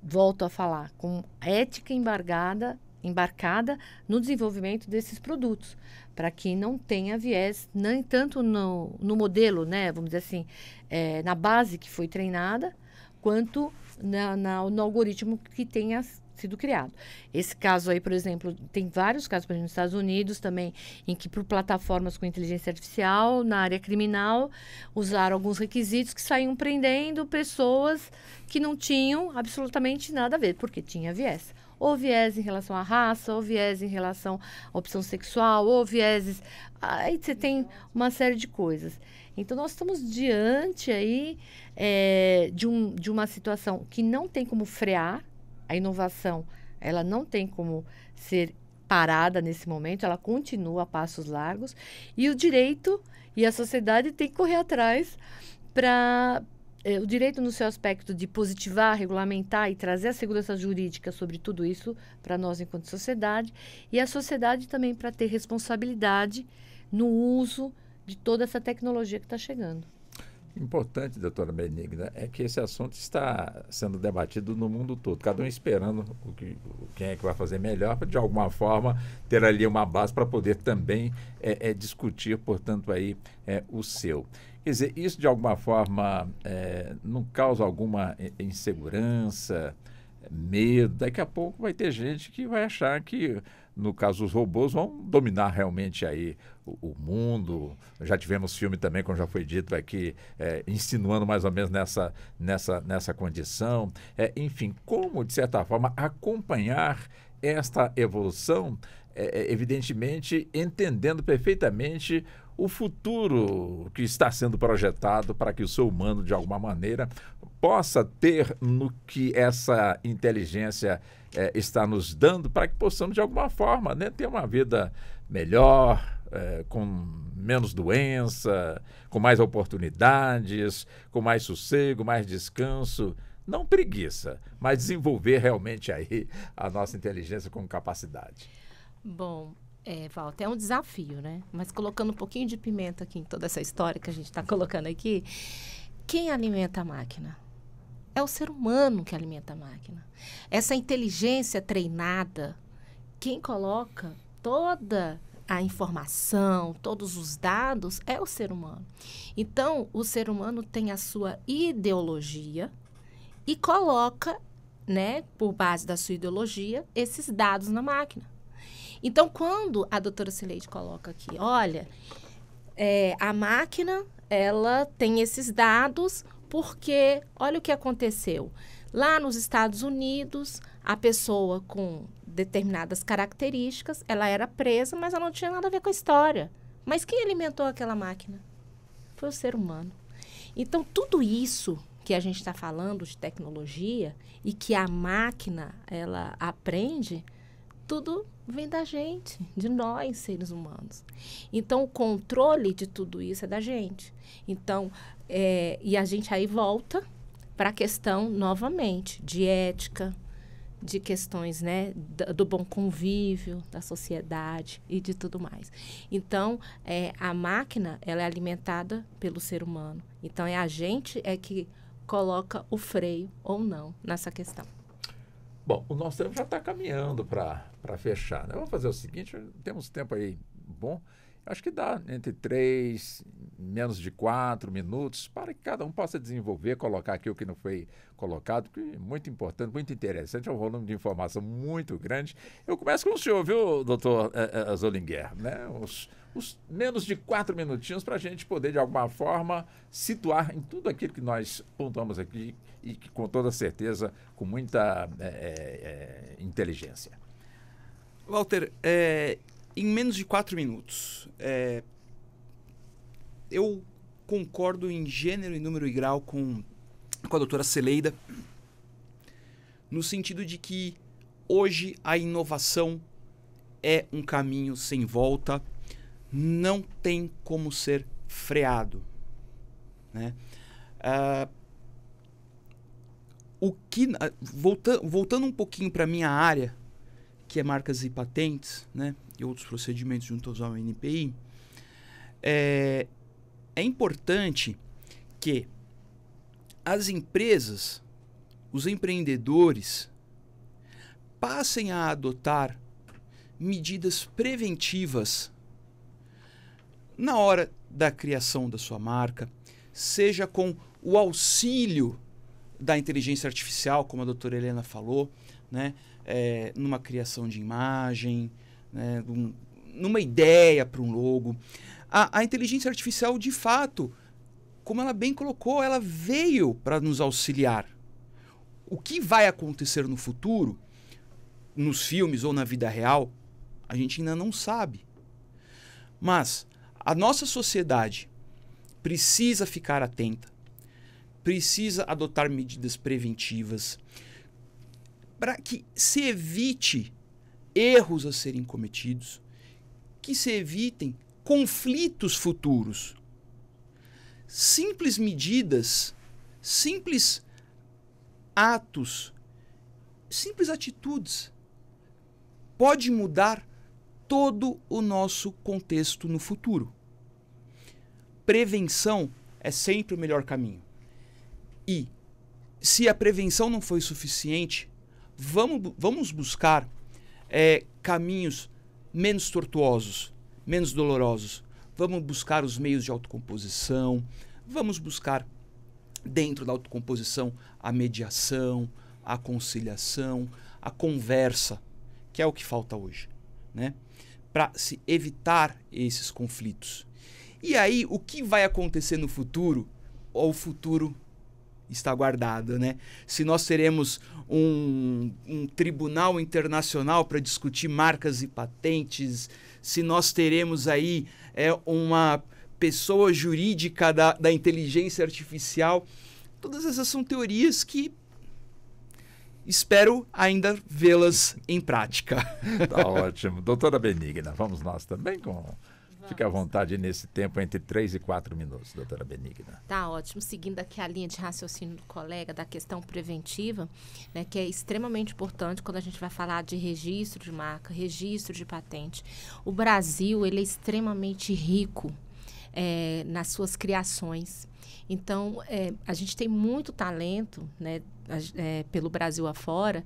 volto a falar, com ética embarcada no desenvolvimento desses produtos, para que não tenha viés, nem tanto no modelo, né, vamos dizer assim, na base que foi treinada, quanto no algoritmo que tenha sido criado. Esse caso aí, por exemplo, tem vários casos, por exemplo, nos Estados Unidos também, em que por plataformas com inteligência artificial, na área criminal, usaram alguns requisitos que saíam prendendo pessoas que não tinham absolutamente nada a ver, porque tinha viés. Ou viés em relação à raça, ou viés em relação à opção sexual, ou vieses... Aí você tem uma série de coisas. Então, nós estamos diante aí de uma situação que não tem como frear. A inovação, ela não tem como ser parada nesse momento, ela continua a passos largos. E o direito e a sociedade têm que correr atrás para... o direito no seu aspecto de positivar, regulamentar e trazer a segurança jurídica sobre tudo isso para nós enquanto sociedade. E a sociedade também para ter responsabilidade no uso de toda essa tecnologia que está chegando. Importante, doutora Benigna, é que esse assunto está sendo debatido no mundo todo, cada um esperando quem é que vai fazer melhor, para de alguma forma ter ali uma base para poder também discutir, portanto, aí o seu. Quer dizer, isso de alguma forma não causa alguma insegurança, medo? Daqui a pouco vai ter gente que vai achar que, no caso, os robôs vão dominar realmente aí o mundo. Já tivemos filme também, como já foi dito aqui, insinuando mais ou menos nessa condição. Enfim, como, de certa forma, acompanhar esta evolução, evidentemente, entendendo perfeitamente o futuro que está sendo projetado para que o ser humano, de alguma maneira, possa ter no que essa inteligência está nos dando, para que possamos, de alguma forma, né, ter uma vida melhor, com menos doença, com mais oportunidades, com mais sossego, mais descanso. Não preguiça, mas desenvolver realmente aí a nossa inteligência com capacidade. Bom, Walter, é um desafio, né? Mas colocando um pouquinho de pimenta aqui em toda essa história que a gente está colocando aqui, quem alimenta a máquina? É o ser humano que alimenta a máquina. Essa inteligência treinada, quem coloca toda a informação, todos os dados, é o ser humano. Então, o ser humano tem a sua ideologia e coloca, né, por base da sua ideologia, esses dados na máquina. Então, quando a doutora Cileide coloca aqui, olha, a máquina, ela tem esses dados porque, olha o que aconteceu. Lá nos Estados Unidos, a pessoa com determinadas características, ela era presa, mas ela não tinha nada a ver com a história. Mas quem alimentou aquela máquina? Foi o ser humano. Então, tudo isso que a gente está falando de tecnologia e que a máquina, ela aprende, tudo vem da gente, de nós, seres humanos. Então, o controle de tudo isso é da gente. Então, e a gente aí volta para a questão, novamente, de ética, de questões, né, do bom convívio, da sociedade e de tudo mais. Então, a máquina, ela é alimentada pelo ser humano. Então, a gente que coloca o freio ou não nessa questão. Bom, o nosso tempo já está caminhando para fechar, né? Vamos fazer o seguinte, temos tempo aí bom. Acho que dá entre 3, menos de 4 minutos, para que cada um possa desenvolver, colocar aqui o que não foi colocado, que é muito importante, muito interessante, é um volume de informação muito grande. Eu começo com o senhor, viu, doutor Zollinger, né? Os menos de 4 minutinhos para a gente poder, de alguma forma, situar em tudo aquilo que nós pontuamos aqui e que, com toda certeza, com muita inteligência. Walter, em menos de 4 minutos, eu concordo em gênero, em número e grau com a doutora Celeida, no sentido de que hoje a inovação é um caminho sem volta, não tem como ser freado, né? Voltando um pouquinho para a minha área, que é marcas e patentes, né, e outros procedimentos juntos ao NPI, é importante que as empresas, os empreendedores, passem a adotar medidas preventivas na hora da criação da sua marca, seja com o auxílio da inteligência artificial, como a doutora Helena falou, né, numa criação de imagem, né, numa ideia para um logo. A inteligência artificial, de fato, como ela bem colocou, ela veio para nos auxiliar. O que vai acontecer no futuro, nos filmes ou na vida real, a gente ainda não sabe. Mas a nossa sociedade precisa ficar atenta, precisa adotar medidas preventivas para que se evite erros a serem cometidos, que se evitem conflitos futuros. Simples medidas, simples atos, simples atitudes pode mudar todo o nosso contexto no futuro. Prevenção é sempre o melhor caminho. E se a prevenção não foi suficiente, vamos buscar caminhos menos tortuosos, menos dolorosos. Vamos buscar os meios de autocomposição, vamos buscar dentro da autocomposição a mediação, a conciliação, a conversa, que é o que falta hoje, né? Para se evitar esses conflitos. E aí, o que vai acontecer no futuro? O futuro está guardado, né? Se nós teremos um tribunal internacional para discutir marcas e patentes, se nós teremos aí uma pessoa jurídica da inteligência artificial, todas essas são teorias que espero ainda vê-las em prática. Tá ótimo. Doutora Benigna, vamos nós também com... Fique à vontade nesse tempo entre 3 e 4 minutos, doutora Benigna. Tá ótimo. Seguindo aqui a linha de raciocínio do colega da questão preventiva, né, que é extremamente importante quando a gente vai falar de registro de marca, registro de patente. O Brasil, ele é extremamente rico nas suas criações. Então, a gente tem muito talento, né, pelo Brasil afora,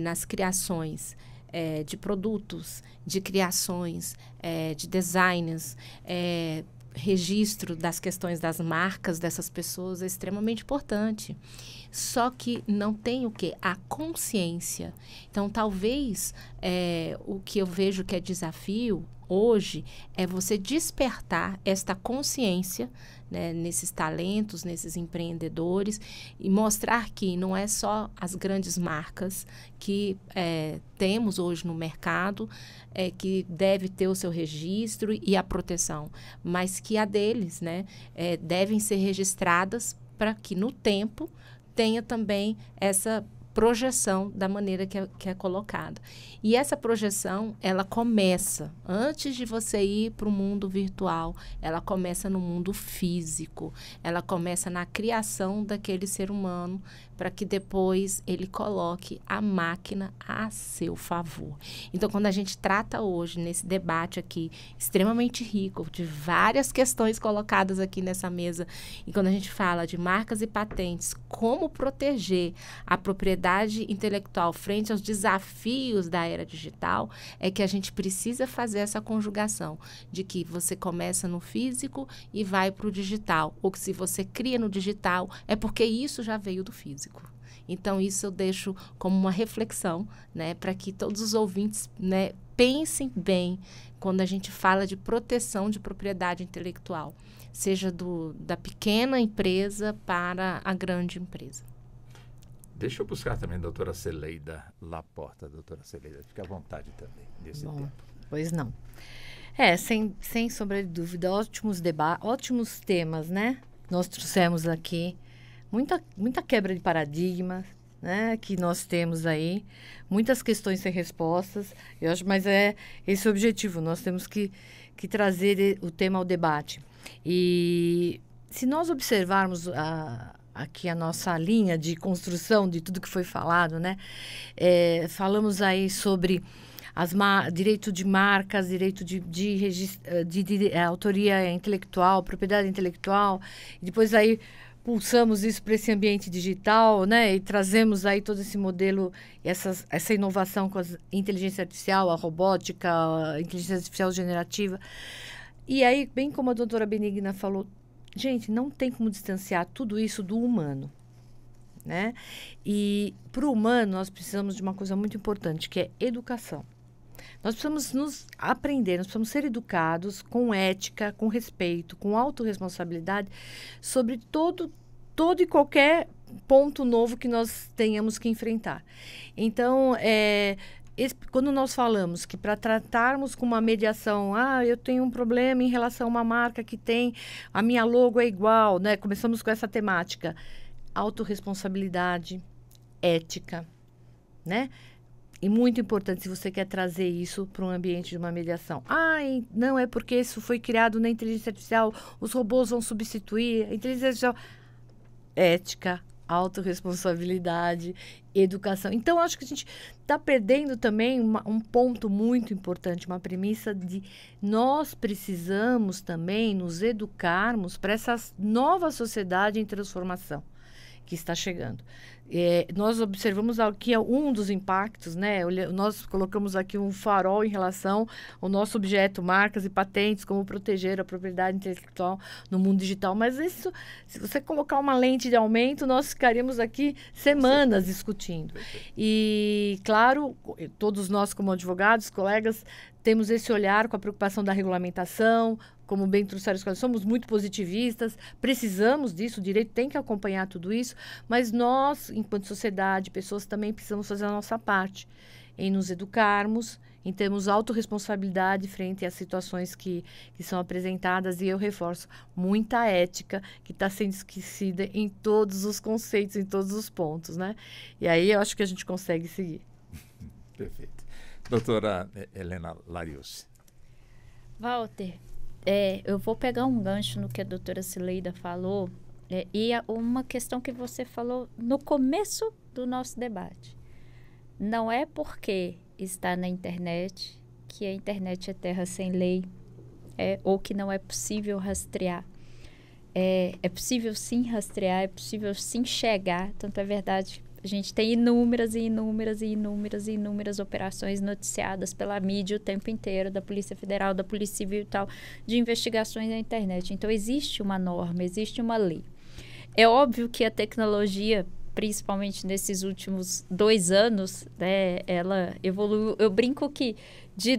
nas criações de produtos, de criações, de designs, registro das questões das marcas dessas pessoas é extremamente importante. Só que não tem o quê? A consciência. Então, talvez o que eu vejo que é desafio hoje é você despertar esta consciência, né, nesses talentos, nesses empreendedores, e mostrar que não é só as grandes marcas que temos hoje no mercado que deve ter o seu registro e a proteção, mas que a deles, né, devem ser registradas para que no tempo tenha também essa projeção da maneira que é colocada. E essa projeção, ela começa, antes de você ir para o mundo virtual, ela começa no mundo físico, ela começa na criação daquele ser humano, para que depois ele coloque a máquina a seu favor. Então, quando a gente trata hoje, nesse debate aqui, extremamente rico, de várias questões colocadas aqui nessa mesa, e quando a gente fala de marcas e patentes, como proteger a propriedade intelectual frente aos desafios da era digital, é que a gente precisa fazer essa conjugação de que você começa no físico e vai para o digital, ou que se você cria no digital, é porque isso já veio do físico. Então, isso eu deixo como uma reflexão, né, para que todos os ouvintes, né, pensem bem quando a gente fala de proteção de propriedade intelectual, seja da pequena empresa para a grande empresa. Deixa eu buscar também a doutora Celeida Laporta. Doutora Celeida, fique à vontade também nesse tempo. Pois não. Sem sombra de dúvida, ótimos temas, né? Nós trouxemos aqui muita quebra de paradigmas, né? Que nós temos aí, muitas questões sem respostas. Eu acho, mas é esse o objetivo. Nós temos que trazer o tema ao debate. E se nós observarmos aqui a nossa linha de construção de tudo que foi falado, né? Falamos aí sobre direito de marcas, direito de autoria intelectual, propriedade intelectual, e depois aí pulsamos isso para esse ambiente digital, né? E trazemos aí todo esse modelo, essa inovação com a inteligência artificial, a robótica, a inteligência artificial generativa. E aí, bem como a doutora Benigna falou, gente, não tem como distanciar tudo isso do humano, né? E para o humano, nós precisamos de uma coisa muito importante, que é educação. Nós precisamos nos aprender, nós precisamos ser educados com ética, com respeito, com autorresponsabilidade sobre todo e qualquer ponto novo que nós tenhamos que enfrentar. Então, quando nós falamos que para tratarmos com uma mediação, eu tenho um problema em relação a uma marca que tem, a minha logo é igual, né? Começamos com essa temática. Autorresponsabilidade, ética, né? E muito importante se você quer trazer isso para um ambiente de uma mediação. Não é porque isso foi criado na inteligência artificial, os robôs vão substituir a inteligência artificial. Ética, autorresponsabilidade, educação. Então, acho que a gente está perdendo também um ponto muito importante, uma premissa de nós precisamos também nos educarmos para essa nova sociedade em transformação que está chegando. Nós observamos aqui um dos impactos, né? Nós colocamos aqui um farol em relação ao nosso objeto, marcas e patentes, como proteger a propriedade intelectual no mundo digital. Mas isso, se você colocar uma lente de aumento, nós ficaríamos aqui semanas discutindo. E, claro, todos nós como advogados, colegas, temos esse olhar com a preocupação da regulamentação, como bem trouxeram as coisas, somos muito positivistas, precisamos disso, o direito tem que acompanhar tudo isso, mas nós, enquanto sociedade, pessoas também precisamos fazer a nossa parte em nos educarmos, em termos autorresponsabilidade frente às situações que são apresentadas, e eu reforço, muita ética que está sendo esquecida em todos os conceitos, em todos os pontos, né? E aí eu acho que a gente consegue seguir. Perfeito. Doutora Helena Larios. Walter, eu vou pegar um gancho no que a doutora Cileida falou, e uma questão que você falou no começo do nosso debate. Não é porque está na internet que a internet é terra sem lei, ou que não é possível rastrear. É possível sim rastrear, é possível sim chegar, tanto é verdade. A gente tem inúmeras operações noticiadas pela mídia o tempo inteiro, da Polícia Federal, da Polícia Civil e tal, de investigações na internet. Então, existe uma norma, existe uma lei. É óbvio que a tecnologia, principalmente nesses últimos 2 anos, né, ela evoluiu. Eu brinco que de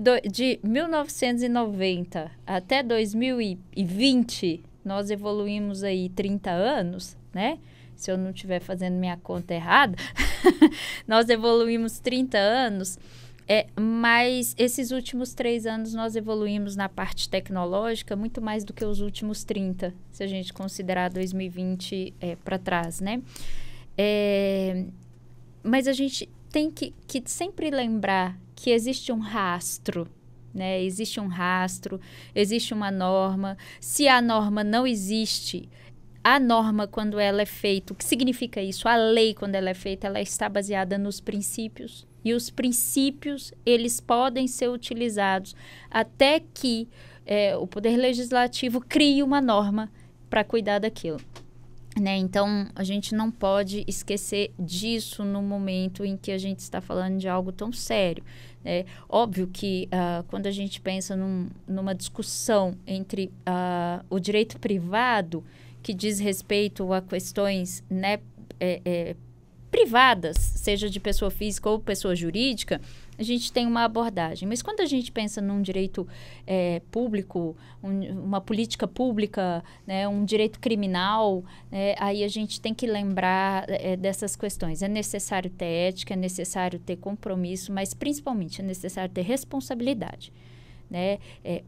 1990 até 2020, nós evoluímos aí 30 anos, né? Se eu não estiver fazendo minha conta errada, nós evoluímos 30 anos, mas esses últimos 3 anos nós evoluímos na parte tecnológica muito mais do que os últimos 30, se a gente considerar 2020 para trás, né? Mas a gente tem que sempre lembrar que existe um rastro, né? Existe um rastro, existe uma norma. Se a norma não existe, a norma, quando ela é feita, o que significa isso? A lei, quando ela é feita, ela está baseada nos princípios. E os princípios, eles podem ser utilizados até que o Poder Legislativo crie uma norma para cuidar daquilo. Né? Então, a gente não pode esquecer disso no momento em que a gente está falando de algo tão sério. É óbvio que quando a gente pensa numa discussão entre o direito privado, que diz respeito a questões, né, privadas, seja de pessoa física ou pessoa jurídica, a gente tem uma abordagem. Mas quando a gente pensa num direito público, uma política pública, né, um direito criminal, aí a gente tem que lembrar dessas questões. É necessário ter ética, é necessário ter compromisso, mas principalmente é necessário ter responsabilidade. Né?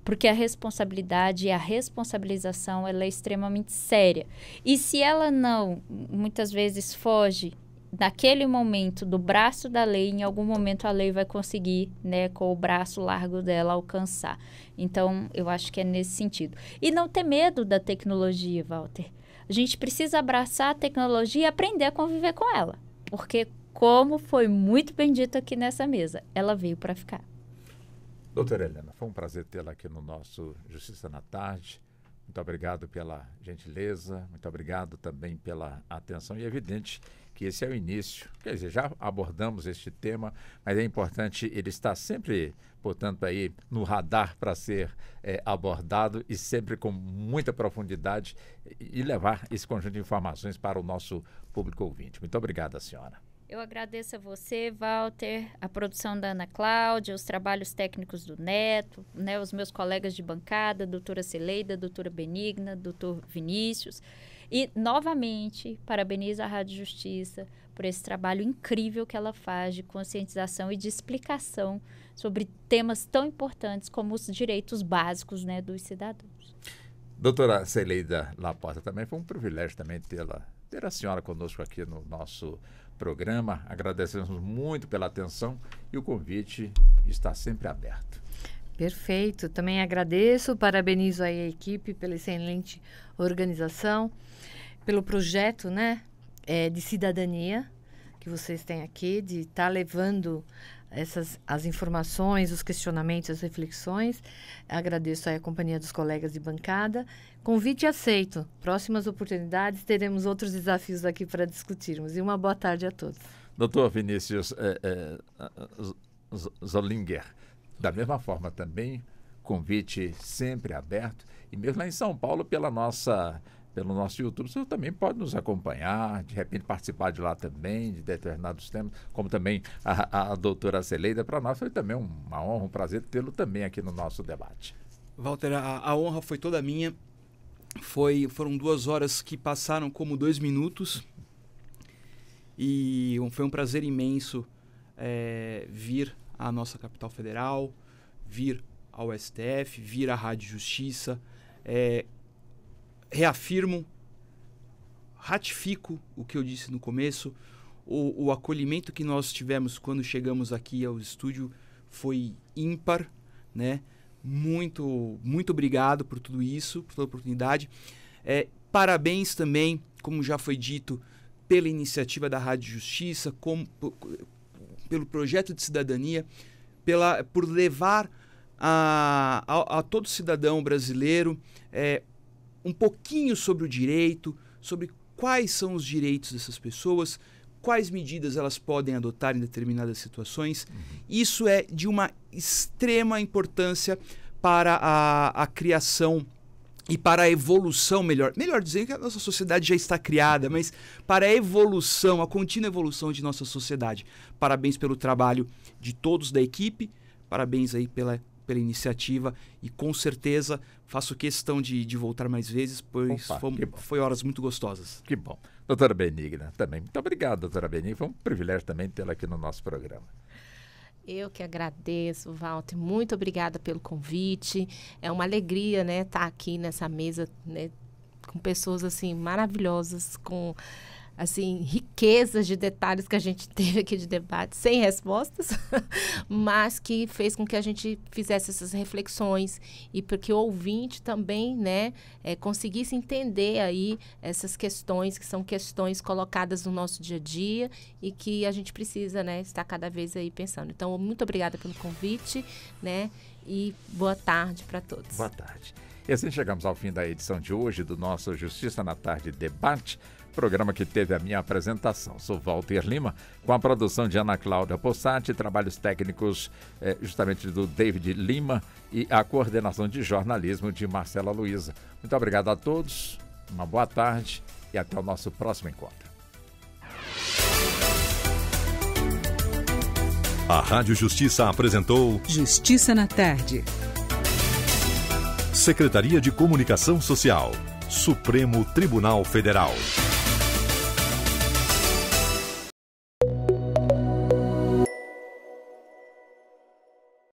Porque a responsabilidade e a responsabilização ela é extremamente séria. E se ela não, muitas vezes, foge naquele momento do braço da lei, em algum momento a lei vai conseguir, né, com o braço largo dela, alcançar. Então, eu acho que é nesse sentido. E não ter medo da tecnologia, Walter. A gente precisa abraçar a tecnologia e aprender a conviver com ela. Porque, como foi muito bem dito aqui nessa mesa, ela veio para ficar. Doutora Helena, foi um prazer tê-la aqui no nosso Justiça na Tarde. Muito obrigado pela gentileza, muito obrigado também pela atenção. E é evidente que esse é o início. Quer dizer, já abordamos este tema, mas é importante ele estar sempre, portanto, aí no radar para ser abordado e sempre com muita profundidade e levar esse conjunto de informações para o nosso público ouvinte. Muito obrigado, senhora. Eu agradeço a você, Walter, a produção da Ana Cláudia, os trabalhos técnicos do Neto, né, os meus colegas de bancada, doutora Cileida, doutora Benigna, doutor Vinícius. E, novamente, parabenizo a Rádio Justiça por esse trabalho incrível que ela faz de conscientização e de explicação sobre temas tão importantes como os direitos básicos, né, dos cidadãos. Doutora Cileida Laporta, também foi um privilégio também ter a senhora conosco aqui no nosso programa. Agradecemos muito pela atenção e o convite está sempre aberto. Perfeito. Também agradeço, parabenizo aí a equipe pela excelente organização, pelo projeto, né? de cidadania que vocês têm aqui, de estar levando as informações, os questionamentos, as reflexões. Agradeço aí a companhia dos colegas de bancada. Convite aceito. Próximas oportunidades, teremos outros desafios aqui para discutirmos. E uma boa tarde a todos. Doutor Vinícius Zollinger, da mesma forma também, convite sempre aberto. E mesmo lá em São Paulo, pelo nosso YouTube, você também pode nos acompanhar, de repente participar de lá também, de determinados temas, como também a doutora Celeida. Para nós foi também uma honra, um prazer tê-lo também aqui no nosso debate. Walter, a honra foi toda minha. Foram 2 horas que passaram como 2 minutos. E foi um prazer imenso vir à nossa capital federal, vir ao STF, vir à Rádio Justiça. Reafirmo, ratifico o que eu disse no começo. O acolhimento que nós tivemos quando chegamos aqui ao estúdio foi ímpar, né? Muito, muito obrigado por tudo isso, por toda a oportunidade. Parabéns também, como já foi dito, pela iniciativa da Rádio Justiça, pelo projeto de cidadania, por levar a todo cidadão brasileiro um pouquinho sobre o direito, sobre quais são os direitos dessas pessoas, quais medidas elas podem adotar em determinadas situações. Isso é de uma extrema importância para a criação e para a evolução, melhor dizer, que a nossa sociedade já está criada, mas para a evolução, a contínua evolução de nossa sociedade. Parabéns pelo trabalho de todos da equipe, parabéns aí pela iniciativa, e com certeza faço questão de voltar mais vezes, pois foi horas muito gostosas. Que bom. Doutora Benigna, também. Muito obrigado, doutora Benigna. Foi um privilégio também tê-la aqui no nosso programa. Eu que agradeço, Walter. Muito obrigada pelo convite. É uma alegria, né, estar aqui nessa mesa, né, com pessoas assim maravilhosas, com assim riquezas de detalhes que a gente teve aqui de debate, sem respostas, mas que fez com que a gente fizesse essas reflexões e porque o ouvinte também, né, conseguisse entender aí essas questões que são questões colocadas no nosso dia a dia e que a gente precisa, né, estar cada vez aí pensando. Então, muito obrigada pelo convite, né, e boa tarde para todos. Boa tarde. E assim chegamos ao fim da edição de hoje do nosso Justiça na Tarde Debate, programa que teve a minha apresentação. Sou Walter Lima, com a produção de Ana Cláudia Possati, trabalhos técnicos justamente do David Lima e a coordenação de jornalismo de Marcela Luiza. Muito obrigado a todos, uma boa tarde e até o nosso próximo encontro. A Rádio Justiça apresentou Justiça na Tarde. Secretaria de Comunicação Social, Supremo Tribunal Federal.